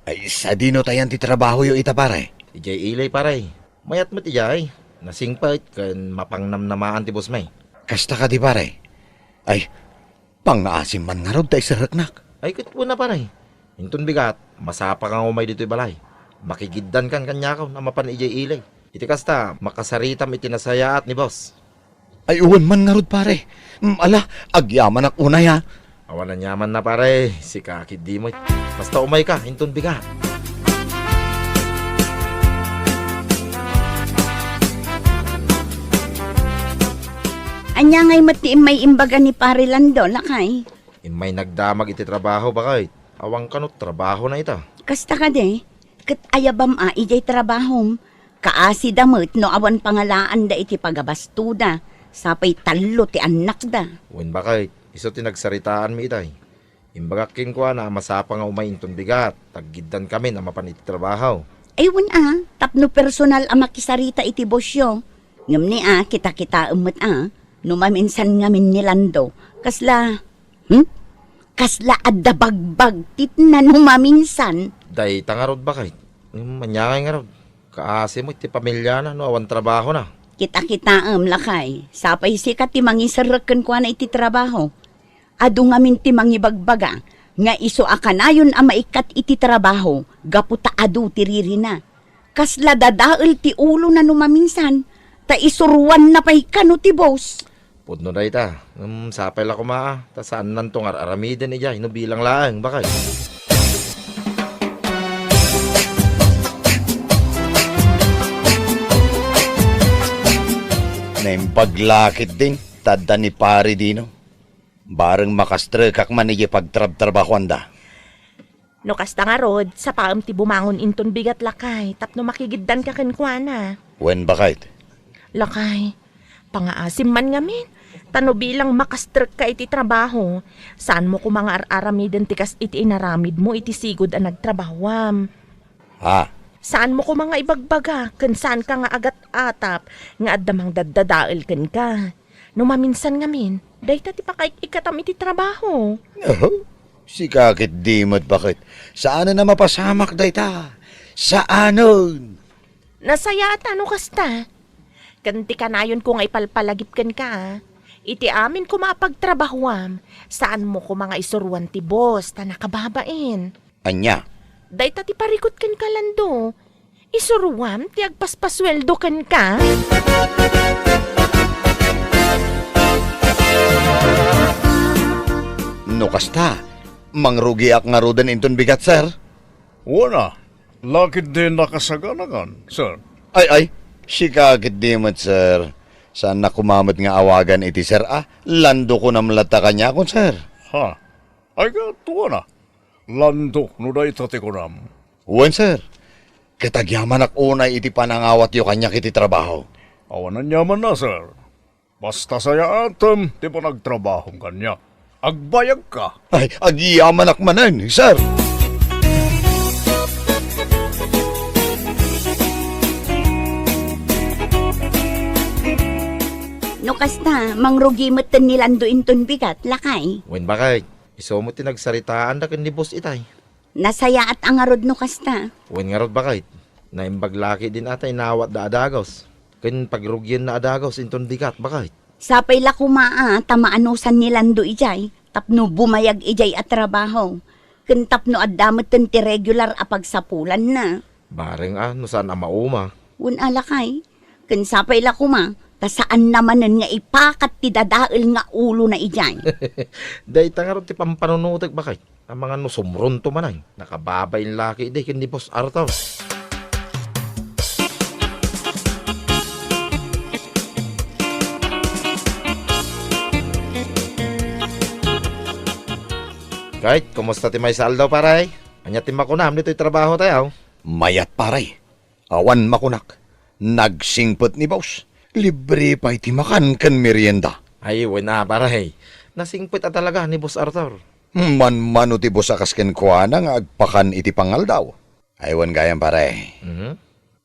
ay sa dino tayan ti trabaho yo ita pare. Ijay ilay paray. Mayat mo tijay. Nasingpait kan mapangnamnamaan ti boss may. Kasta ka di pare. Ay, pang-aasim man nga rod tayo sa raknak. Ay kitpo na paray. Intun bigat, masapa kang umay dito'y balay. Makigiddan kan kanyakaw na mapan ijay ilay. Iti kasta, makasaritam itinasayaat ni boss. Ay uwan man nga rod pare. Ala, agyaman ak unay ha. Awan na nyaman na pare, si kakid di mo. Basta umay ka, intun bigat. Anya ngay mati may imbaga ni pare Lando, lakay. Imay nagdamag iti trabaho bakit? Awang kanot trabaho na ita. Kasta ka de, kat ayabam ijay trabahom. Kaasi damot no awan pangalaan da iti pagabastuda. Sapay talo ti anak da. Wen bakit? Iso tinagsaritaan mi itay. Imbagaking ko na masapa nga umay intun bigat. Taggiddan kami na mapan iti trabaho. Ewan tapno personal makisarita iti bosyo. Ngam ni kita-kita umot no maminsan ngamin ni Lando. Kasla, kasla adda bagbag titna no maminsan. Day tangarod bakit? Manyangay nga rod. Kaasi mo iti pamilya na no awan trabaho na. Kita-kita lakay. Sapay sikat ti mangisaraken ko na iti trabaho. Adu ngamin ti mangibagbaga. Nga iso akanayon maikat iti trabaho. Gaputa adu ti ririna. Kasla dadael ti ulo na no maminsan. Ta isuruan na pa'y kano ti boss. Pudno na ita. Sapay la kumaa. Ta saan nantong aramiden ija. Bilang laang. Bakay. Naimpaglakit din, tada ni pari dino. Bareng makastrekak man iji pagtrab-trabahuan da. No kasta nga rod, sa paam ti bumangon inton bigat lakay, tapno makigiddan ka kenkwana. Wen bakit? Lakay, pangaasim man ngamin. Tano bilang makastrek ka iti trabaho. Saan mo ko mga aramiden tikas iti inaramid mo iti sigod ang nagtrabahwam. Ha? Saan mo ko mga ibagbaga, kan saan ka nga agat atap, nga addamang daddadail ken ka. No maminsan ngamin, dahi ti pakaik ikatam iti trabaho. Oh, si kakit dimot bakit? Saan na mapasamak day ta? Saanon? Nasaya at ano kasta? Kanti kanayon ko nga ipalpalagip ken ka. Iti amin ko mapagtrabahuam, saan mo ko mga isuruan ti boss, ta nakababain. Anya? Day ti parikot ken kalando. Isuruam ti agpaspasweldo ken ka. No kasta, mangrugi ak nga rodan inton bigat, sir. Wala. Lakit din nakasaganagan, sir. Ay, si kakit dimot, sir. Saan na kumamot nga awagan iti sir, lando ko namlata kanya kon, sir. Ha? Ay ka, tuwa na. Lando, no da itate ko nam. Wen, sir. Kitagyaman ak unay iti panangawat yo kanya kiti trabaho. Awanan yaman na, sir. Basta saya atam, di pa nagtrabahong kanya. Agbayag ka. Ay, agyaman ak manan, sir. No kasta, mangrugi mo nilando inton bigat, lakay. Wen bakay. Iso mo tinagsaritaan da ken ni boss itay. Nasaya at angarod no kasta. Wen nga rod bakay. Naimbaglaki din atay nawat da adagos. Ken pagrugyan na adagos inton bigat bakay. Sapay la kumaa, tamaanusan nilando ijay, tapno bumayag ijay at trabaho. Ken tapno addamot ti regular a pagsapulan na. Bareng no saan mauma. Un alakay, ken sapay la kuma, ta saan naman nga ipakat ti dadael nga ulo na ijay. Day tangarot ti pampanunutek bakay. Ang mga nusumron to manay. Nakababay yung laki day ken ni boss Arthur. Kahit, kumusta ti may saldo paray? Anya ti makunam dito'y trabaho tayo. Mayat paray. Awan makunak. Nagsingpot ni boss. Libre pa iti makan kan merienda. Ay, wala paray. Nasingpit at talaga ni boss Arthur. Man ti boss akas ken kuana nga agpakan iti pangal daw. Aywan gayam paray.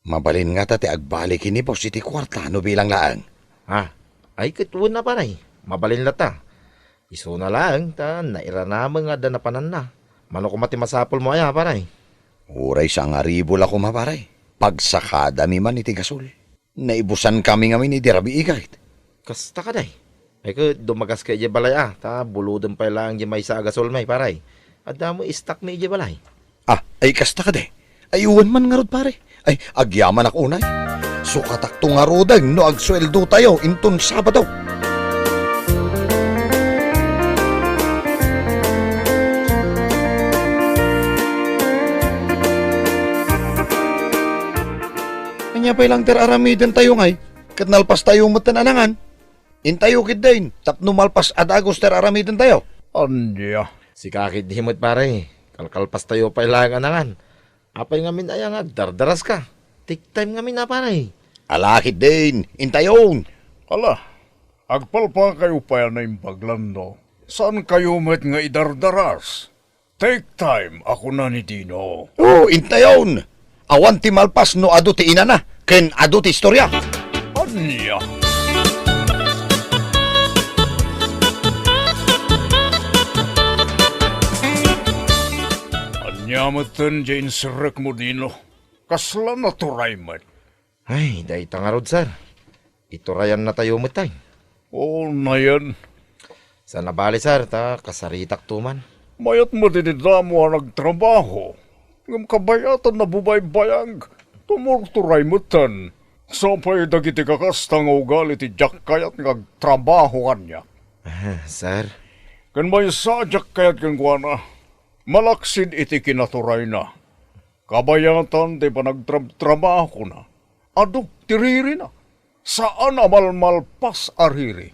Mabalin nga ta ti agbalik ni boss iti kwarta no bilang laang. Ha? Ay, kituon na paray. Mabalin lata. Iso na lang, naira naman nga danapanan na. Mano ko mati masapol mo aya, paray. Uray sa nga ribol ako maparay. Pagsakada mi man iti gasol. Naibusan kami nga ni dirabi igait. Kasta ka day. Ay ko, dumagas ka iya balay buludon pa lang iya may sa agasol may, paray. At damo istak mi iya balay. Ay kasta ka day. Ayuwan man nga rod pare. Ay, agyaman ako unay. Sukatak to nga rodang no agsweldo tayo inton Sabado. Kanya pa ilang aramiden tayo ngay. Kat nalpas tayo mo tananangan. Intayo kid din. Tapno malpas adagos aramiden tayo. Anya. Si kakid himot pare. Kalkalpas tayo pa ilang anangan. Apay ngamin ay nga, dardaras ka. Take time ngamin na pare. Alakid din. Intayon. Ala, agpalpa kayo pa yan na impaglando. Saan kayo met nga idardaras? Take time, ako na ni Dino. Intayon. Awan ti malpas no adu ti inana. Ken adu ti istorya. Anya. Anyamatan dyan sirak mo, Dino. Kasla na turay man. Ay, dahi tangarod sir. Iturayan na tayo matay. Oo na yan. Sa nabali sir, kasaritak tuman. Mayat mo dinidamo ang nagtrabaho. Ngam kabayatan na bubaybayag. Tumurturay mo tan. Sapay dagiti kakasta nga ugali ti Jack kayat ngagtrabaho kanya. Sir, Kan may sadyak kayat kan guana, malaksid iti kinaturay na. Kabayatan ti panagtrabaho na. Ado, tiriri na. Saan amalmalpas ariri?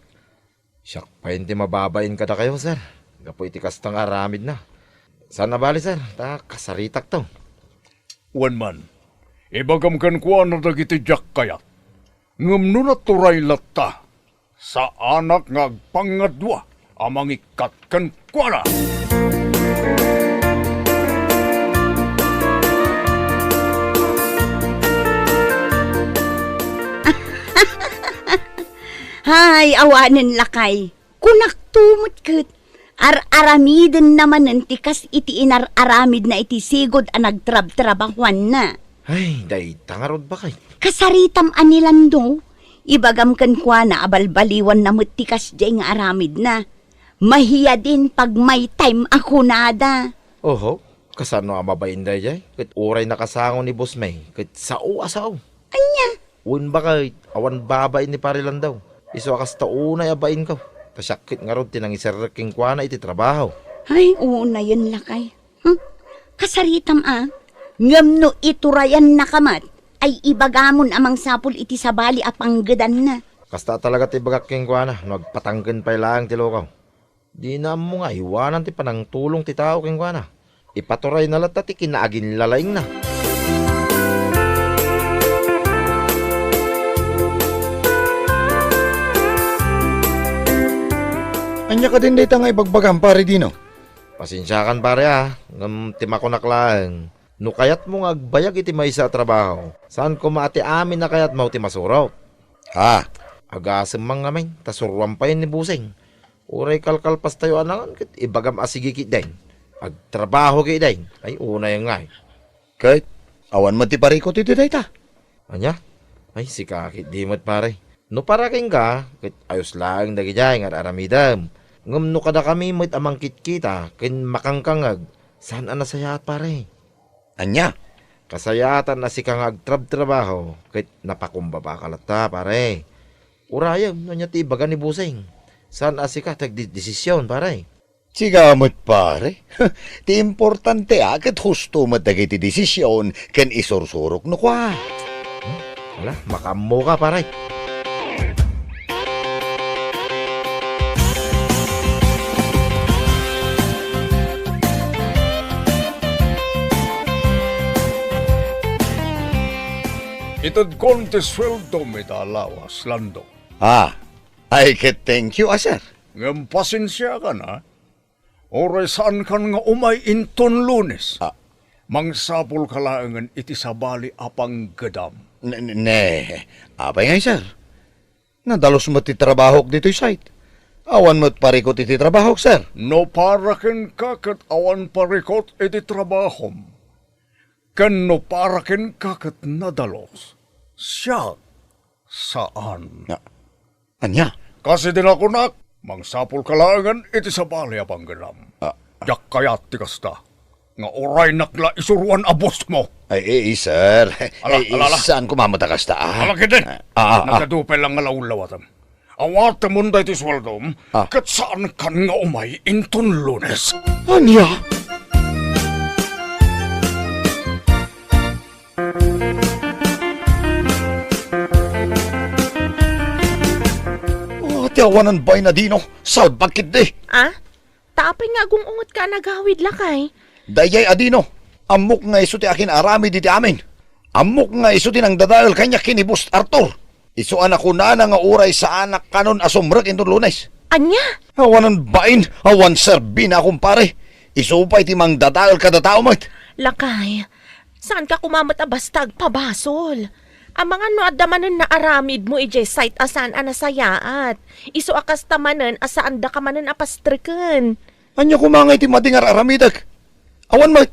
siyak pa hindi mababain ka na kayo, sir. Gapo iti kastang aramid na. Saan nabali, sir? Ta kasaritak to. Wan man, ibagam kan kuha na dagiti Jack kayat. Ngam nun at turay latta. Sa anak nga agpangadwa, amang ikat kan kuha na. Hay, awanan lakay. Kunak tumot kat. Ar-aramiden naman ng tikas iti inar-aramid na iti sigod ang nagtrab-trabahuan na. Ay, day, tangarod ba kay? Kasaritam anilando. Ibagam kan kwa na abalbaliwan na mutikas jay nga aramid na. Mahiya din pag may time ako nada. Oho, kasano amabain day jay? Kit uray nakasango ni Boss May. Kit sao-asaw. Anya? Un ba kay awan babain ni parilan daw. Iso akas taunay abain ko. Tasyakit nga ron tinang isaraking kwa na iti trabaho. Ay, una yun lakay. Kasaritam ngam no iturayan na kamat, ay ibagamon amang sapul iti sabali apanggadan na. Kasta talaga ti bagaking kwa na. Nagpatanggan pa ilang ti lokaw. Di na mo nga iwanan ti panang tulong ti tao king kwa na. Ipaturay na lata ti kinaagin lalaing na. Anya ka din dito nga ibagbagam pare dino. Pasensyakan pare ngam timakonak lang. No kayat mo nga agbayag iti may sa trabaho. Saan ko maati amin na kayat mau ti masuraw? Ha? Agasem mang ngamin, tasurwam pa yun ni Busing. Uray kalkalpas tayo anangan, kit ibagam asigikit din. Agtrabaho kay din. Ay, una yung nga. Kahit awan mo ti parikot iti dayta. Anya? Ay, si kakit di mo't pare. No para king ka, kit ayos lang dagi jay nga aramidam. Ngam no kada kami mo't amang kitkita, kin makangkangag. Saan anasayat pare? Anya? Kasayatan na si kang agtrab-trabaho, kit napakumbaba kalata pare. Urayam, nanya ti ibaga ni Busing. Saan asika tagdidesisyon pare? Sigamot pare. Ti importante ket husto madagiti desisyon ken isursurok no kwa. Wala, makamo ka pare. Itad konti sweldo may talawas, Lando. Ah, ay ket thank you sir. Ngam pasensya ka na. Oray saan kan nga umay inton Lunes. Ah. Mangsapul kalaangan iti sabali apang gadam. Ne, apay ngay sir. Nadalos mo ti trabaho dito site. Awan mo't parikot iti trabaho sir. No paraken ka kat awan parikot iti trabahom. Kan no paraken ka kat nadalos. Siya saan? Anya? Kasi din ako nak, mangsapul kalaangan iti sabali apang gadam. Jak kayat ti kasta. Nga oray nakla isuruan abos mo. Ay, sir. Ala. Saan kumamatakas ta? Alaki din. Nakadupay lang nga laulawatam. Awat mo na iti swaldom, kat saan kan nga umay inton Lunes. Anya? Tiawanan bay na dino, sal bakit di? Tapay nga gungungot ka nagawid lakay. Dayay adino, amok nga iso ti akin arami diti amin. Amok nga iso ti nang dadal kanya kinibus Arthur. Iso anak ko na nga uray sa anak kanon asumrek inton Lunes. Anya? Awanan bain, awan serbin akong pare. Iso pa iti mang dadal kada tao mat. Lakay, saan ka kumamat abastag pabasol? Ang mga no adamanan na aramid mo ije site asan anasayaat. Iso akas tamanan asaan da ka manan apastriken. Anya kumangay ti madingar aramidak. Awan mat.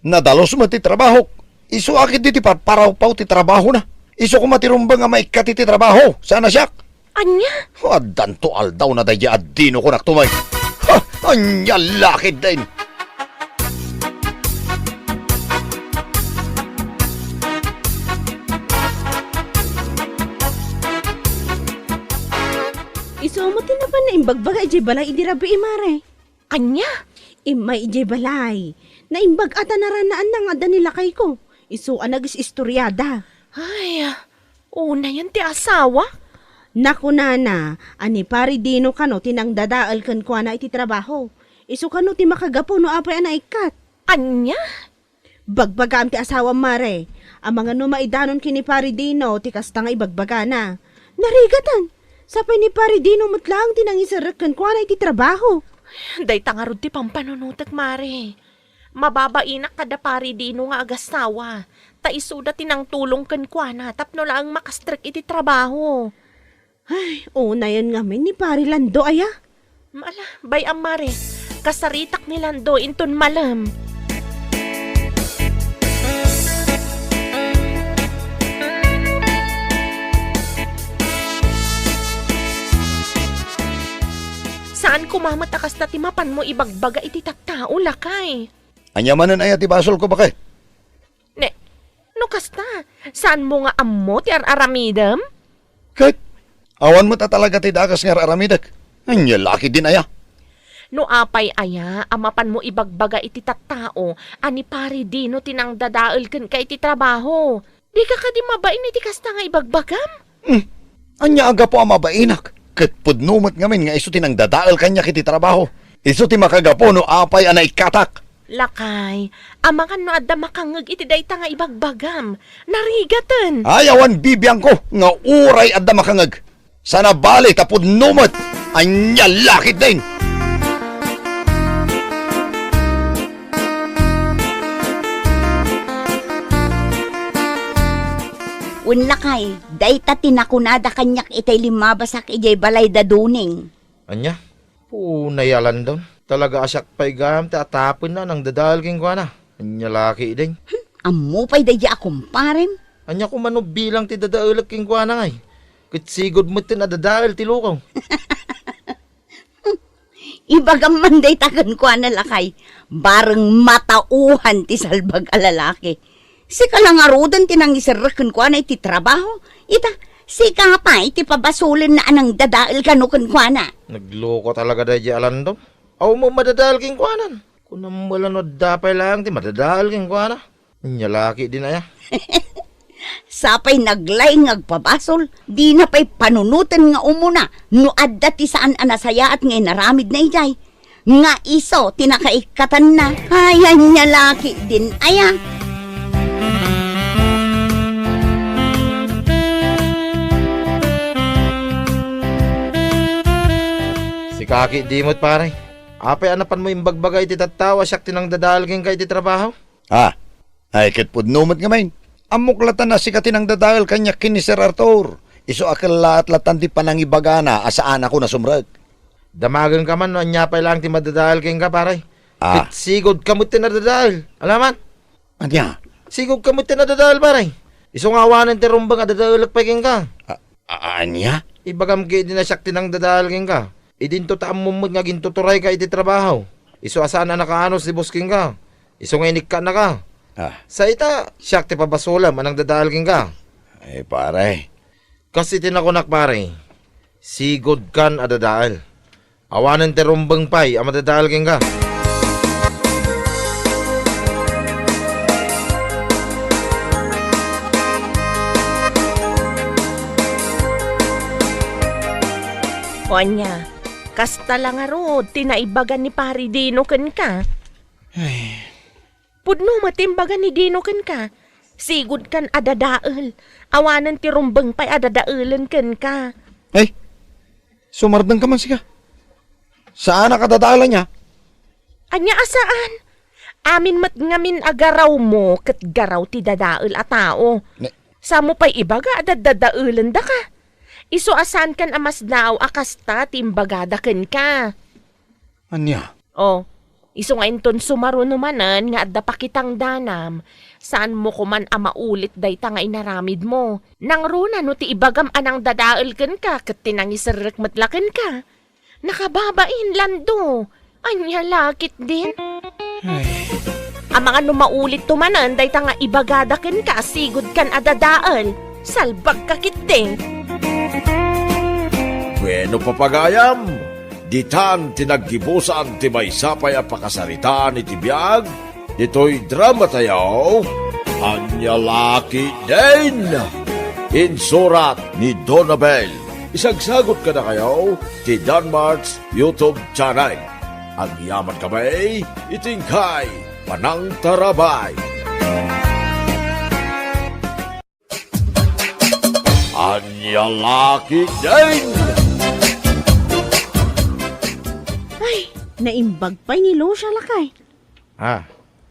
Nadalos mo ti trabaho. Iso akit di ti parparaw-paw ti trabaho na. Iso ko matirumbang nga maikat ti trabaho. Sana siyak. Anya? Adan to aldaw na daya adino ko naktumay. Ha! Anya lakid din. imbagbaga ijay balay idirabi imare. Anya? Imay ijay balay. Naimbag ata naranaan na nga da nilakay ko. Isuan nagis istoryada. Ay, una yan ti asawa. Naku nana, ani pari dino kano tinang dadaal kan kwa na iti trabaho. Isu kano ti makagapo no apay ana ikat. Anya? Bagbagam ti asawa mare. Ang mga numaidanon kini pari dino ti kasta nga ibagbaga na. Narigatan. Sapay ni pari dino matlang tinang isarek kan kwa na iti trabaho. Day tangarod ti pampanunutak, mare. Mababainak kada pari dino nga agasawa. Taisuda tinang tulong kan kwa na tapno lang makastrek iti trabaho. Ay, una yan ngamin ni pari Lando aya. Mala, bay ang mare. Kasaritak ni Lando inton malam. Saan kumamatakas na timapan mo ibagbaga iti tattao lakay? Anyamanan ay ati basol ko bakit? Ne, no kasta, saan mo nga ammo ti aramidam? Kahit, awan mo ta talaga ti dakas nga aramidak. Anya laki din aya. No apay aya, amapan mo ibagbaga iti tattao, ani pari dino tinang dadaal ken ka iti trabaho. Di ka di mabain iti kasta nga ibagbagam? Anya aga po ang mabainak. Kat pudnumot ngamin nga iso tinang dadaal kanya kiti trabaho. Iso ti makagapo no apay anay katak. Lakay, amangan no adda makangeg iti dayta nga ibagbagam. Narigatan. Ayawan bibiyang ko nga uray adda makangag. Sana bali tapod numot. Anya lakit din. Unlakay, dayta tinakunada kanyak itay limabasak ijay balay da duning. Anya? Punayalan daw. Talaga asyak pa'y gam, tatapon na nang dadahal king kwa na. Anya laki din. Ammo pa'y daya akumparem. Anya ko mano bilang ti dadahal king kwa na ngay. Kitsigod mo ti nadadahal ti lukaw. Ibagam man dayta kan kwa na lakay. Bareng matauhan ti salbag alalaki. Sika lang arudan tinang isarakan kwa na iti trabaho. Ita, sika pa iti pabasulin na anang dadaal kanukan kwa na. Nagloko talaga dahi alan daw. Aw mo madadahal king kwa nan. Kung wala no dapay lang ti madadahal king kwa na. Anya laki din aya. Sapay naglay ngagpabasol, di na pa'y panunutan nga umuna, no adda ti saan anasaya at ngay naramid na ijay. Nga iso, tinakaikatan na, hayan niya laki din, aya. Si Kaki dimot pare. Apay anapan mo imbagbaga iti tattawa siyak tinang dadahal king ka iti trabaho. Ay kat pudnumot ngamin. Amuklatan na si katinang dadahal kanya kini Sir Arthur. Iso akal lahat-latan ti panangibagana asaan ako na sumrag. Damagan ka man no anyapay lang ti madadahal king ka pare. Ah. Kitsigod kamot ti nadadahal. Alaman? Anya? Sigog kamot ti nadadahal pare. Iso nga awanan ti rumbang adadahal pa king ka. Anya? Ibagam ki din na siyak tinang dadahal king ka. Idinto taam mo nga gintuturay ka iti trabaho. Iso asaan na nakaano si busking ka. Iso nga inikka na ka. Sa ita, siyak ti pabasulam anang dadahal king ka. Ay pare. Kasi tinakunak pare. Sigod kan adadahal. Awanan ti rumbang pay ang madadahal king ka. Onya, kasta lang arod, tinaibagan ni pari Dino ken ka. Pudno matimbagan ni Dino ken ka. Sigud kan adadael. Awanan ti rumbeng pay adadaelen ken ka. Ay, sumardang ka man siya. Saan nakadadalan niya? Anya asaan? Amin mat ngamin agaraw mo ket garaw ti dadael a tao. Sa mo pay ibaga adadadaelen da ka. Iso asan kan amas daw akasta timbagada ken ka. Anya? Oh, iso nga inton sumaro numanan nga adda pakitang danam. Saan mo kuman amaulit dayta nga inaramid mo. Nang runa no ti ibagam anang dadael ken ka ket tinangisarek matlaken ka. Nakababain Lando. Anya lakit din. Ang mga numaulit tumanan dayta nga ibagada ken ka sigud kan adadael. Salbag ka kit din. Bueno papagayam, ditan tinaggibusan ti maysapay a pakasaritaan iti biag, dito'y drama tayo, Anya Laki din! Insurat ni Donabel. Isagsagot ka na kayo ti Danmarks YouTube channel. Ang yaman kamay, itingkay, panang tarabay. Anya Laki din! Ay, naimbag pa'y ni Lucia lakay.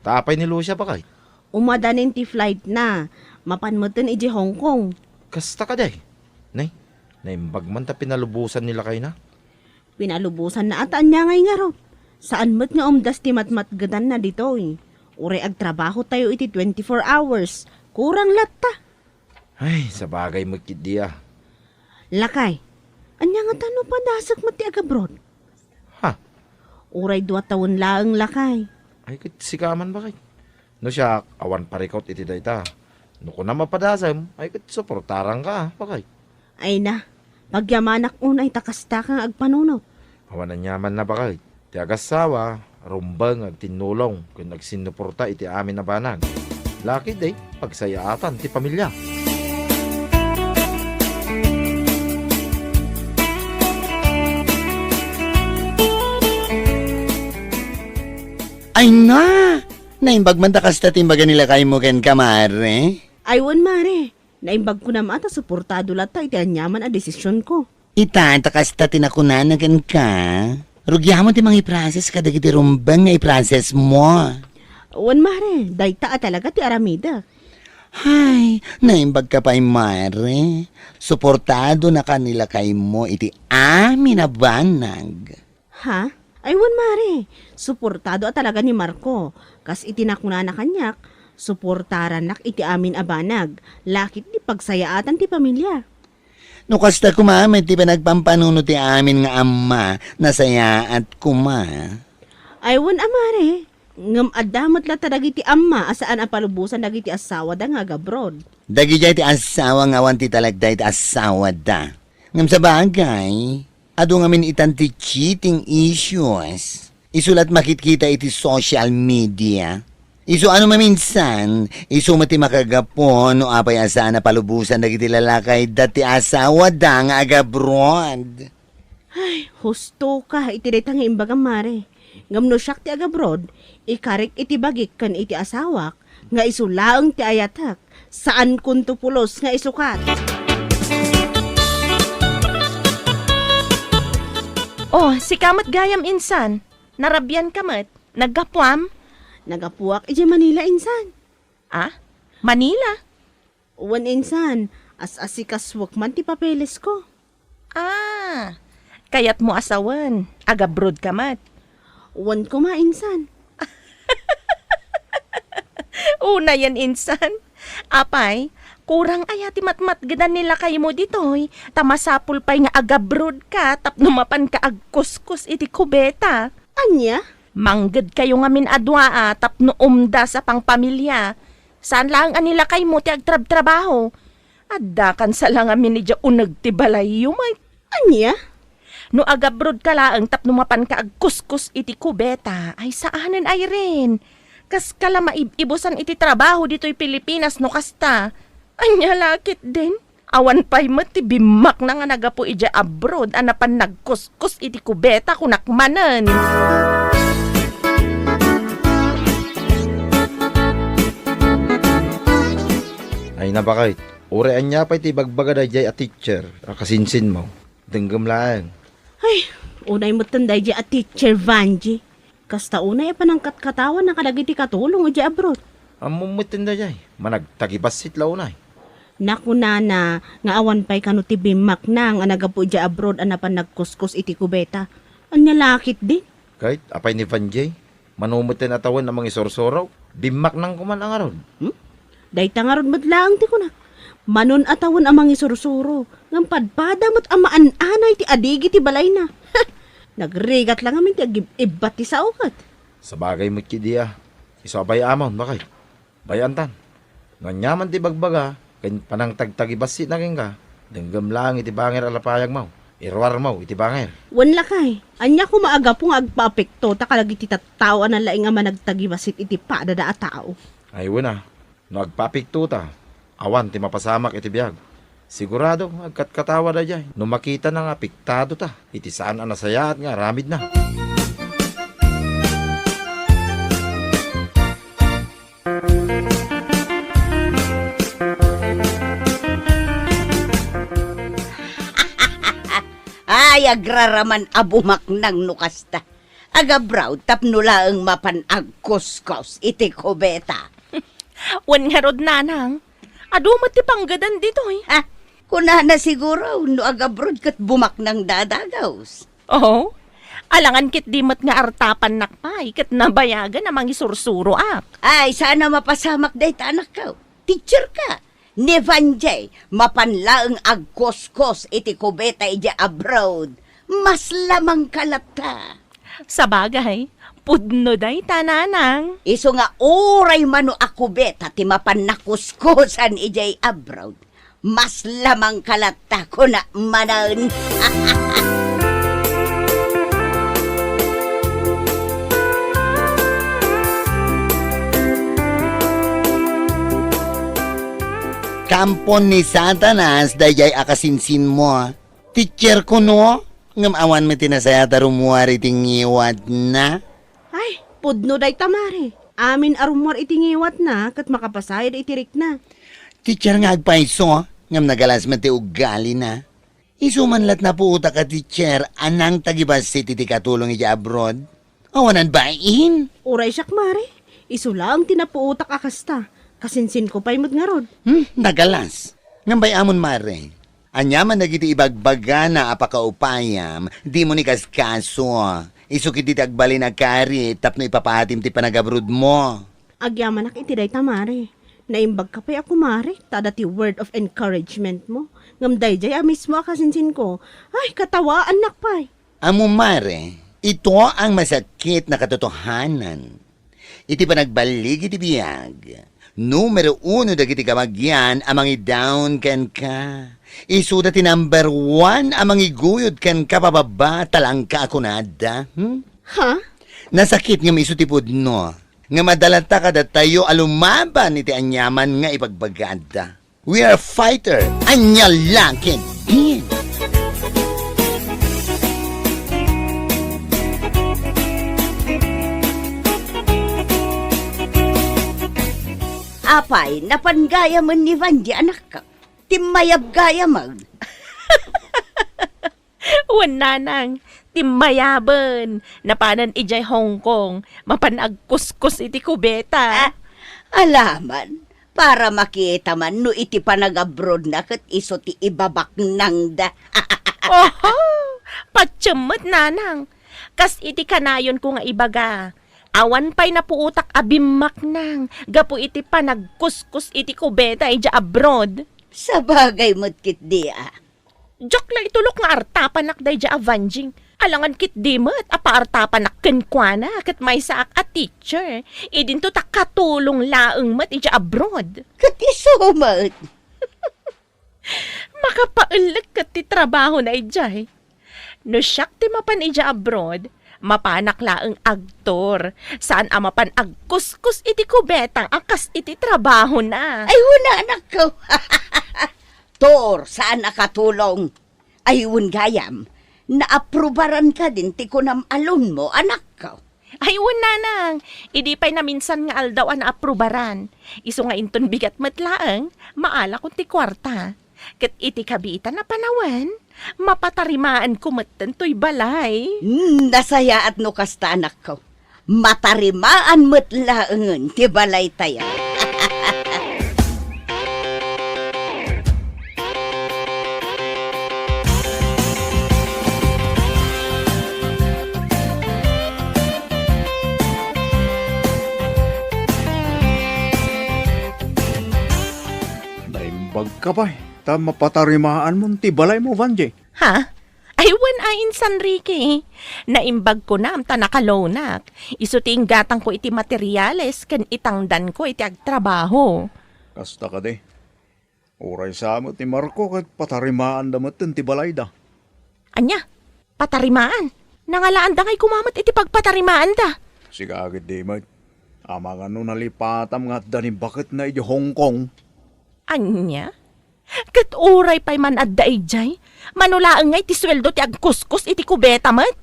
Tapay ni Lucia pa kay. Umadanin ti flight na. Mapanmutin iji Hong Kong. Kasta ka day. Naimbag man ta pinalubusan nila kay na. Pinalubusan na ataan niya ngay nga raw. Saan mo't nga umdas ti matmatgadan na dito eh. Ure ag trabaho tayo iti 24 hours. Kurang latta. Ay, sa bagay magkit diya. Lakay, anya nga tano pa dasak mo ti agabroad. Ha? Uray 2 taon laang lakay. Ay, sikaman ba kay? No siya, awan parikot iti dayta. No ko na mapadasam, ay suportarang ka, bakay. Ay na, pagyamanak unay takasta kang agpanunot. Awan na nyaman na bakay. Ti agasawa, rumbang ag tinulong kung nagsinuporta iti amin na banag. Laki day, pagsayaatan ti pamilya. Ay na! Naimbag man takas ta timbaga nila kay mo ken kamare. Aywan mare, naimbag ko naman ata suportado lata iti anyaman a desisyon ko. Ita, takas ta tinakunan ken ka. Rugya mo ti mga i-process ka dagiti rumbang nga i-process mo. Wan mare, dayta a talaga ti aramida. Hay, naimbag ka pa'y mare. Suportado na kanila kay mo iti amin na banag. Ha? Aywan mare, suportado a talaga ni Marco. Kas itinakuna na kanyak, suportaran nak iti amin abanag. Lakit di pagsayaatan ti pamilya. No kasta kumamit ti panagpampanuno ti amin nga ama, nasaya at kuma. Aywan amare, ngam adamot la tadag iti amma asaan a palubusan dagiti asawa da nga gabrod. Dagi jay ti asawa nga wan ti talagday ti asawa da. Ngam sa bagay, ado ngamin itan ti cheating issues. Isulat makitkita iti social media. Isu ano maminsan, isu mati makagapon no apay asa na palubusan dagiti lalakay dati asawa da nga agabroad. Ay, husto ka, iti detang imbaga mare. Ngam no siyak ti agabrod, ikarik iti bagik kan iti asawak, nga isulaang ti ayatak, saan kunto pulos nga isukat. Oh, si kamat gayam insan. Narabyan kamat. Naggapuam. Nagapuak iti Manila insan. Manila? Uwan insan, as-asikaswak man ti papeles ko. Kayat mo asawan. Agabrod kamat. Uwan ko ma insan. Una yan insan. Apay, kurang ayati matmatgadan nila kayo mo ditoy. Tamasapul pa'y nga agabrod ka tapno mapan ka agkuskus iti kubeta. Anya? Mangged kayo nga min adwa tapno umda sa pangpamilya. Saan lang anila kayo mo ti agtrab-trabaho? Addakan sa lang amin ni dya unag ti balay may. Anya? No agabrod ka laang tapno mapan ka agkuskus iti kubeta. Ay saanen ay rin. Kas kala maibusan iti trabaho dito'y Pilipinas no kasta. Anya lakit din. Awan pa'y mati bimak na nga nagapo ija abroad anapan nagkuskus iti kubeta kunakmanan. Ay nabakay. Urean niya pa iti bagbaga da jay a teacher. Akasinsin mo. Denggam lang. Ay, unay mo tanday di at teacher Vanji. Kasta unay panangkat katawan na kadagiti katulong o di abroad. Amumutin da jay. Managtagibasit launay. Naku nana, nga awan pa'y kano ti bimak na nga nagapu di abroad anapan nagkuskus iti kubeta. Anya lakit din. Kahit apay ni Vanjay. Manumutin atawan ng mga isorsorow. Bimak nang kuman ang aron. Dayta nga ron madlaang ti kunak. Manon atawan amang isursuro. Ngam padpada mo't amaan-anay ti adigi ti balay na. Nagrigat lang amin ti ibat ti sa ukat. Sa bagay mo kidiya. Isabay amon bakay. Bayantan. Nganyaman ti bagbaga. Kan panang tagtagibasit na ka. Denggam lang iti bangir alapayag mo. Irwar mo, iti bangir. Wan lakay. Anya ko maaga po nga agpaapekto, takalagi ti tatawan ang laing nga managtagibasit iti padada a tao. Ay wala, no agpapikto ta. Awan ti mapasamak iti biyag. Sigurado, agkatkatawa na dyan. No makita na nga piktado ta, iti saan ang nasayat nga, ramid na. Ay, agraraman abumak ng nukasta. Agabraw, tapnula ang mapanag kuskos iti kubeta. Wan nga rod nanang. Adumat ti panggadan dito eh. Ha? Kuna na siguro, no agabrod kat bumak ng dadagaws. Oo. Alangan kit dimot nga artapan nakpay, kat nabayagan namang isursuro ak. Ay, sana mapasamak day anak ka. Teacher ka. Ni Vanjay, mapanlaang agkoskos iti kubeta iti abroad. Mas lamang kalata. Sa bagay, pudno day tananang. Iso nga oray mano akubeta ti mapannakuskosan iti abroad. Mas lamang kalata ko na manan. Kampon ni Satanas, dayay akasinsin mo. Teacher ko no, ngam awan mo tinasaya tarumuari tingiwat na. Ay, pudno day tamari. Amin arumor itingiwat na, kat makapasayad itirik na. Teacher nga agpaiso, ngam nagalas mo ti ugali na. Isumanlat na po uta ka teacher, anang tagibas si titi katulong iti abroad. Awanan bain? Uray siyak mare. Iso lang tinapuutak akasta. Kasinsin ko pa'y nga rod. Nagalas. Ngambay amon mare. Anyaman na giti ibagbaga na apakaupayam, di mo ni kaskaso. Isukit iti agbalin na kari, tapno ipapahatim ti panagabrod mo. Agyaman ak iti day tamari. Naimbag ka pa'y ako mare, tada ti word of encouragement mo. Ngam dayjay amis mo kasinsin ko. Ay, katawaan nakpay. Amo mare, ito ang masakit na katotohanan. Iti panagbalik iti biyag. Numero 1 dagiti kamagyan amangi down ken ka. Isuda ti number 1 amangi guyod ken ka pababa talangka ako nada. Ha? Nasakit nga isu ti pudno. Nga madalata kada tayo alumaban iti anyaman nga ipagbagada. We are fighter. Anya lakin din. Apay, napangaya man ni Vanji anak ka. Timayab gaya mag. Wan nanang, timmayaban. Napanan ijay Hong Kong, mapanagkuskus iti kubeta. Alaman, para makita man no iti panag-abroad na kat iso ti ibabak nang da. Oho, patsyamot nanang. Kas iti kanayon ko nga ibaga. Awan pa'y napuutak abimak nang. Gapu iti panagkuskus iti kubeta ija abroad. Sa bagay mo't kit di Jok lang itulok nga artapan nak day ja avanjing. Alangan kit di mo't apa artapan nak kenkwana kat may saak a teacher. Idin to takatulong laeng mat ija abroad. Kat iso mo't. Makapaulag kat ti trabaho na ijay. No siyak ti mapan ija abroad, mapanak laeng agtor. Saan amapan agkuskus iti kubetang akas iti trabaho na. Ay, wala anak ko. Tor, saan nakatulong? Ay, gayam. Naaprubaran ka din, tikunam alon mo, anak ko. Ay, nanang. Idi pa'y na minsan nga aldaw ang naaprubaran. Iso nga inton bigat matlaang, maala kung ti kwarta. Kat iti kabita na panawan, mapatarimaan kumatan to'y balay. Nasaya at no kasta, anak ko. Matarimaan matlaangan, ti balay tayo. Naimbag ka ba? Ta mapatarimaan mo ti balay mo, Vanjay. Ha? Ay, ayin San Ricky. Naimbag ko na, amta nakalonak. Isuting gatang ko iti materyales, kan itangdan ko iti agtrabaho. Kasta ka de. Uray sa mo ti Marco kat patarimaan damat ti balay da. Anya, patarimaan. Nangalaan da ngay kumamat iti pagpatarimaan da. Si kakit di mat. Amang ano nalipatam nga dani bakit na iti Hong Kong. Anya? Kat uray pa'y man adda ijay. Manulaan ngay ti sweldo ti agkuskus iti kubeta mat.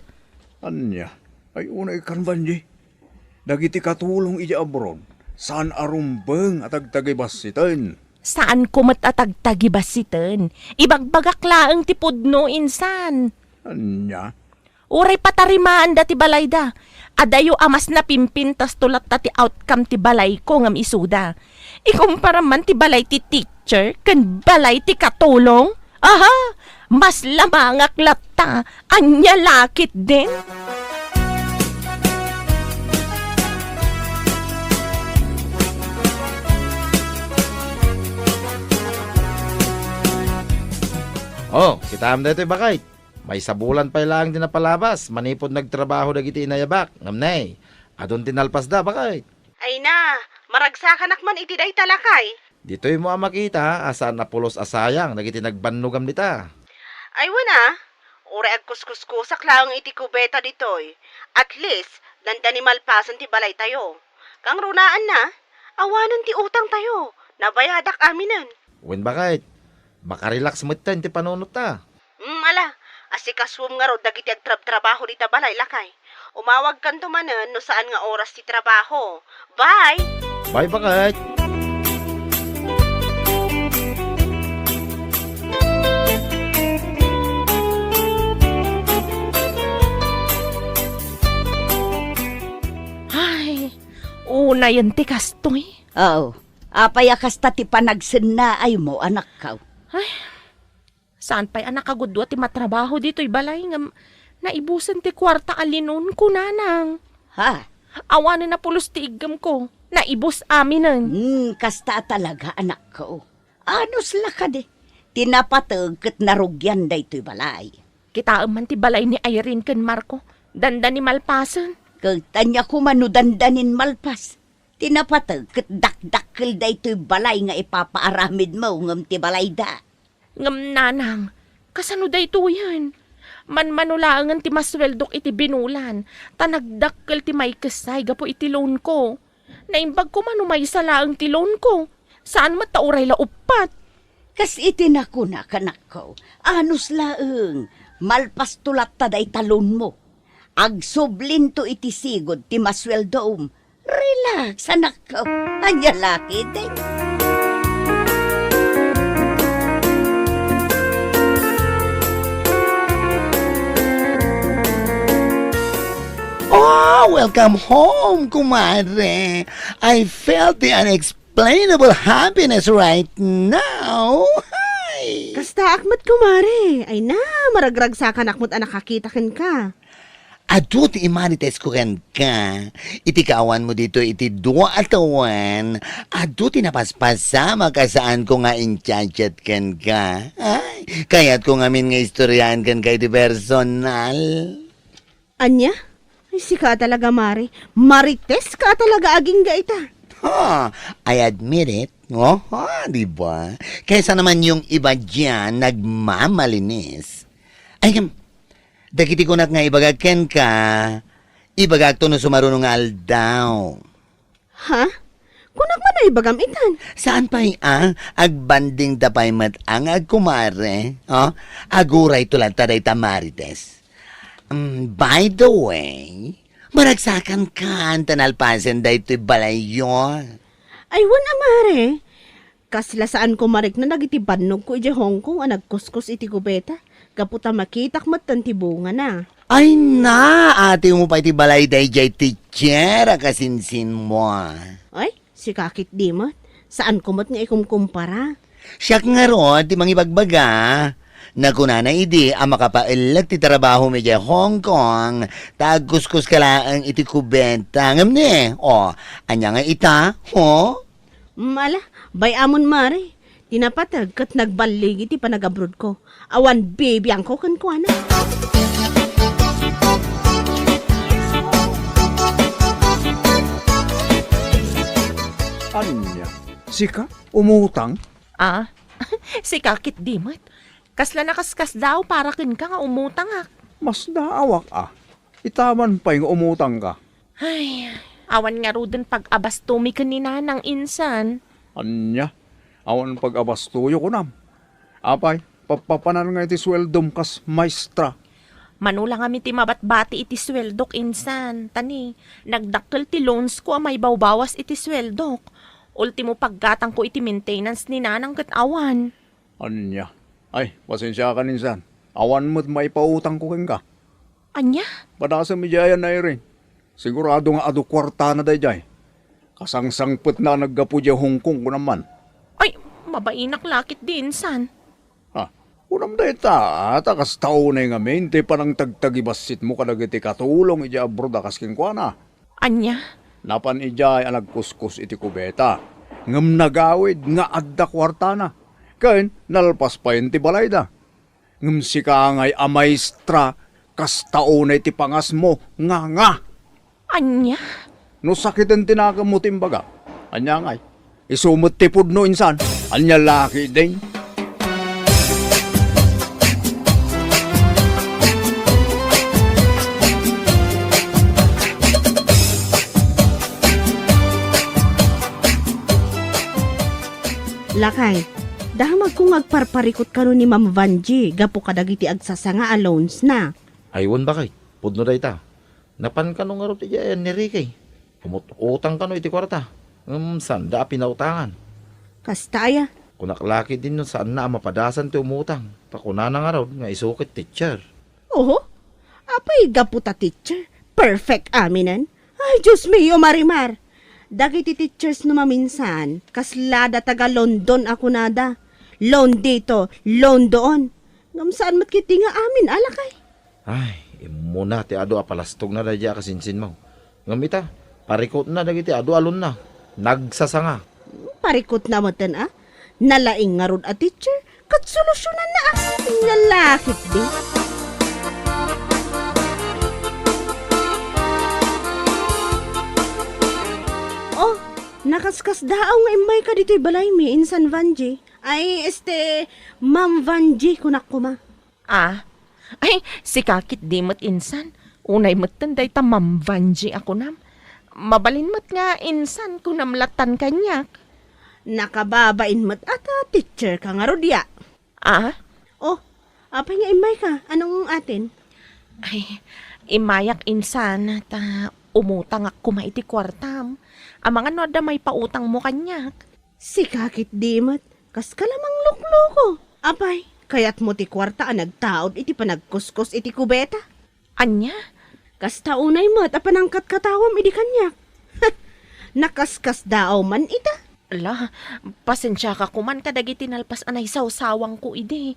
Anya, ay unay kanbanji. Dagiti katulong iti abron. Saan arumbeng at agtagibasitan. Saan kumat atagtagibasitan? Ibagbagak laang ti pudno insan. Anya, Uray patarimaan da ti balay da. Adayo amas na pimpintas tulat ta ti outcome ti balay ko ngam isuda. Ikumpara man ti balay ti teacher kan balay ti katulong. Aha! Mas lamangak latta. Anya lakit din. Oh, kita am dito bakit? May sabulan pa lang din napalabas. Manipod nagtrabaho dagiti inayabak. Ngamnay. Adon tinalpas da bakit? Ay na, maragsakan man iti day talakay. Dito'y mo ang makita asan napulos asayang dagiti nagbannugam dita. Ay wana, ure agkuskuskusak lang iti kubeta ditoy. At least, dandani malpasan ti balay tayo. Kang runaan na, awanan ti utang tayo. Nabayadak aminan. Wen bakit? Makarelax mo ti panunot ta. Ala, asikaswom nga ro dagiti agtrabaho di balay lakay. Umawag kan tumanen no saan nga oras ti trabaho. Bye! Bye bakit? Ay, una yan ti kastoy. Oh, apay akasta ti panagsennaay mo, anak ka. Saan pa'y anak agudwa ti matrabaho dito'y balay ngam naibusan ti kwarta alinon ko nanang. Ha? Awanin na pulos ti igam ko. Naibus aminan. Kasta talaga, anak ko. Anos la ka de. Tinapatag kat narugyan da ito'y balay. Kita man ti balay ni Irene ken Marco. Danda ni malpasan. Kagtanya ko manudandanin malpas. Tinapatag kat dakdakkel da ito'y balay nga ipapaaramid mo ngam ti balay da. Ngam nanang, kasano da ito yan? Manmanulaangan ti masweldok iti binulan. Tanagdakkel ti may kasay gapo iti loan ko. Naimbag ko manumay sa laang ti loan ko. Saan matauray la upat? Kas itinako na kanak ko. Anos laeng, malpas tulat ta day talon mo. Agsublin to iti sigod ti masweldom. Relax, anak ko. Anya laki din. Oh, welcome home, kumadre. I felt the unexplainable happiness right now. Hi. Kasta akmat kumare. Ay na, maragragsakan akmat anak kakitakin ka. Ado ti imanites ko ken ka. Iti kaawan mo dito iti 2 atawan. Ado ti napaspasama ka saan ko nga inchat ken ka. Ay, kaya't ko ngamin nga istoryahan ken ka iti personal. Anya? Ay, sika talaga, Mari. Marites ka talaga aging gaita. I admit it. Di ba? Kaysa naman yung iba dyan, nagmamalinis. Ay, dagiti ko nga ibagaken ka, ibagak to no sumarunong aldaw. Ha? Kunak man na ibagamitan. Saan pa'y agbanding tapay mat ang agkumare? Aguray tulad taday tamarites. By the way, maragsakan ka ang tanalpasan da ito'y balayo. Ay, wana, Mari. Kasla saan ko marik na nagitibanog ko iti Hong Kong ang nagkuskus iti kubeta. Kaputa makitak matantibunga na. Ay na, ate mo pa iti balay day jay teacher, kasinsin mo. Ay, si kakit dimot. Saan kumot nga ikumkumpara? Siyak nga ro, di mangibagbaga. Nakunana idi, ang makapailag ti trabaho mi jay Hong Kong, tagkuskus ka lang iti kubenta. Ngam ni, anya nga ita, Mala, bayamon Mari. Tinapatag kat nagbalig iti panagabroad ko. Awan baby ang ko kan kuana. Anya, sika, umutang? Si kakit dimot. Kasla nakaskas daw para kin ka nga umutang ak. Mas naawak Itaman pa yung umutang ka. Ay, awan nga ruden pag-abas tumi kanina ng insan. Anya, awan pag-abastuyo ko nam. Apay, papapanan nga iti sweldom kas maestra. Manula nga ti mabat-bati iti sweldok insan. Tani, nagdakkel ti loans ko may bawbawas iti sweldok. Ultimo paggatang ko iti maintenance ni nanang kat awan. Anya, ay, pasensya ka ninsan. Awan mo't may pautang ko ka. Anya? Padasa midyayan na rin. Sigurado nga adu kwarta na dayjay. Kasangsangput na naggapu diya Hong Kong ko naman. Ay, mabainak lakit din san. Ha, unam da ita, takas tao na yung amin, di pa nang tagtagibasit mo kadagiti katulong iti abroad akas kinkwana. Anya? Napan ijay ang nagkuskus iti kubeta. Ngam nagawid nga adda kwarta na. Kain, nalpas pa yun ti balay da. Ngam si kangay a maestra, kas tao na iti pangas mo, nga. Anya? No sakit ang tinakamot imbaga. Anya ngay, isumot tipod no insan, anya laki din. Lakay, dahamag kung agparparikot ka ni Ma'am Vanji, gapo kadagiti agsasanga alones na. Aywan ba kay? Pudno da ita. Napan ka nung nga rin yan ni Ricky. Umutang ka no iti kwarta. Sanda pinautangan. Kastaya, Kunaklaki din no saan na mapadasan ti umutang. Pakuna na nga raw nga isukit teacher. oho, apay gapo ta teacher, perfect aminan. Ay, Diyos mio marimar. Dagiti teachers no maminsan, kaslada taga London ako nada. Loan dito, loan doon. Ngam saan mat kiti nga amin, alakay. Ay, imuna ti ado apalastog na da dya kasinsin mo. Ngamita, parikot na dagiti ado alon na. Nagsasanga. Parikot na matan Nalaing nga rod a teacher, kat solusyonan na Nalakit di. Oh, nakaskas daaw nga imay ka dito'y balay mi in San Vanji. Ay, Ma'am Vanji kunak kuma. Ah? Ay, si kakit di mo't insan. Unay mo't tanday ta mamvanji ako nam. Mabalin mo't nga insan kung namlatan kanyak. Nakababain mo't ata teacher ka nga rodya. Ah? Oh, apay nga imay ka. Anong atin? Ay, imayak insan ta umutang ako maiti kwartam. Ang mga noda may pautang mo kanyak. Si kakit di mo't kas kalamang lukloko. Apay, kaya't mo ti kwarta nagtaod iti panagkuskus iti kubeta. Anya? Kas taunay mo't apanangkat katawam iti kanyak. Nakaskas daaw man ita. Ala, pasensya ka kuman kadagiti nalpas anay sawsawang ko ide.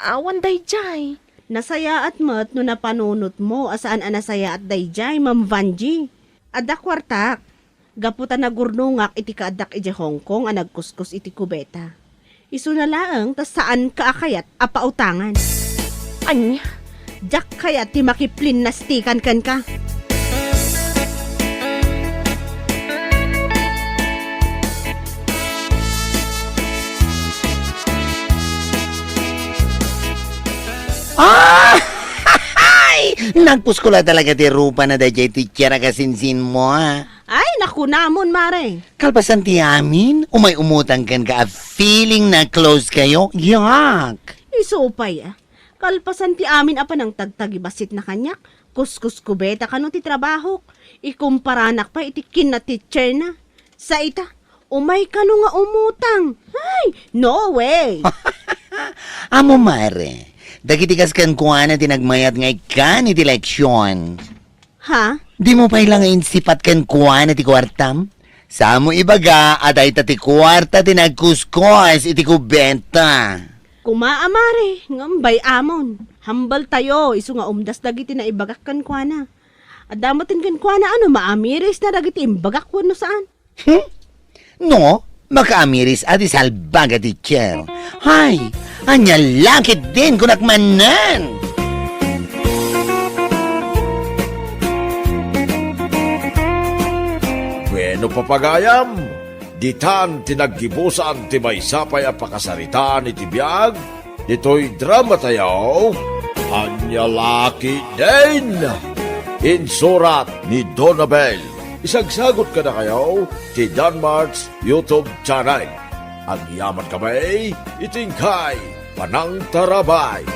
Awan day jay. Nasaya at mo't no napanunot mo asaan anasaya at dayjay, Ma'am Vanji. Adda kwartak. Gaputa na gurnungak iti kaadak iti Hong Kong nagkuskus iti kubeta. Isu na laang tas saan kaakayat apautangan. Anya? Jak kayat ti makiplin nastikan kan ka. Nagpuskula talaga ti rupa na da jay teacher kasinsin mo Ay, naku namon, mare. Kalpasan ti amin, umay umutang kan ka feeling na close kayo, yak. Isupay Kalpasan ti amin apa ng tagtagibasit na kanyak. Kuskus kubeta kano ti trabaho. Ikumparanak pa iti kin na teacher na. Sa ita, umay kano nga umutang. Ay, no way. Amo mare, dagiti kaskan kuha na tinagmayat nga ikan iti leksyon. Ha? Di mo pa ilang sipat kan kuha na ti kwartam? Sa mo ibaga, atay ti kwarta tinagkuskos iti kubenta. Kumaamare, ngambay amon. Hambal tayo, isu nga umdas dagiti na ibagak kan kwa na. Adamatin kan kwa na maamiris na dagiti imbagak no saan. No, makaamiris ati salbaga teacher. Hay, anya lakit din kunakmanan. Bueno papagayam, ditan tinaggibusan ti maysapay a pakasaritaan iti biag, Ito'y drama tayo, Anyalaki din! Insurat ni Donabel. Isagsagot ka na kayo ti Danmarks YouTube channel. Ang yaman kamay, itingkay, panang tarabay.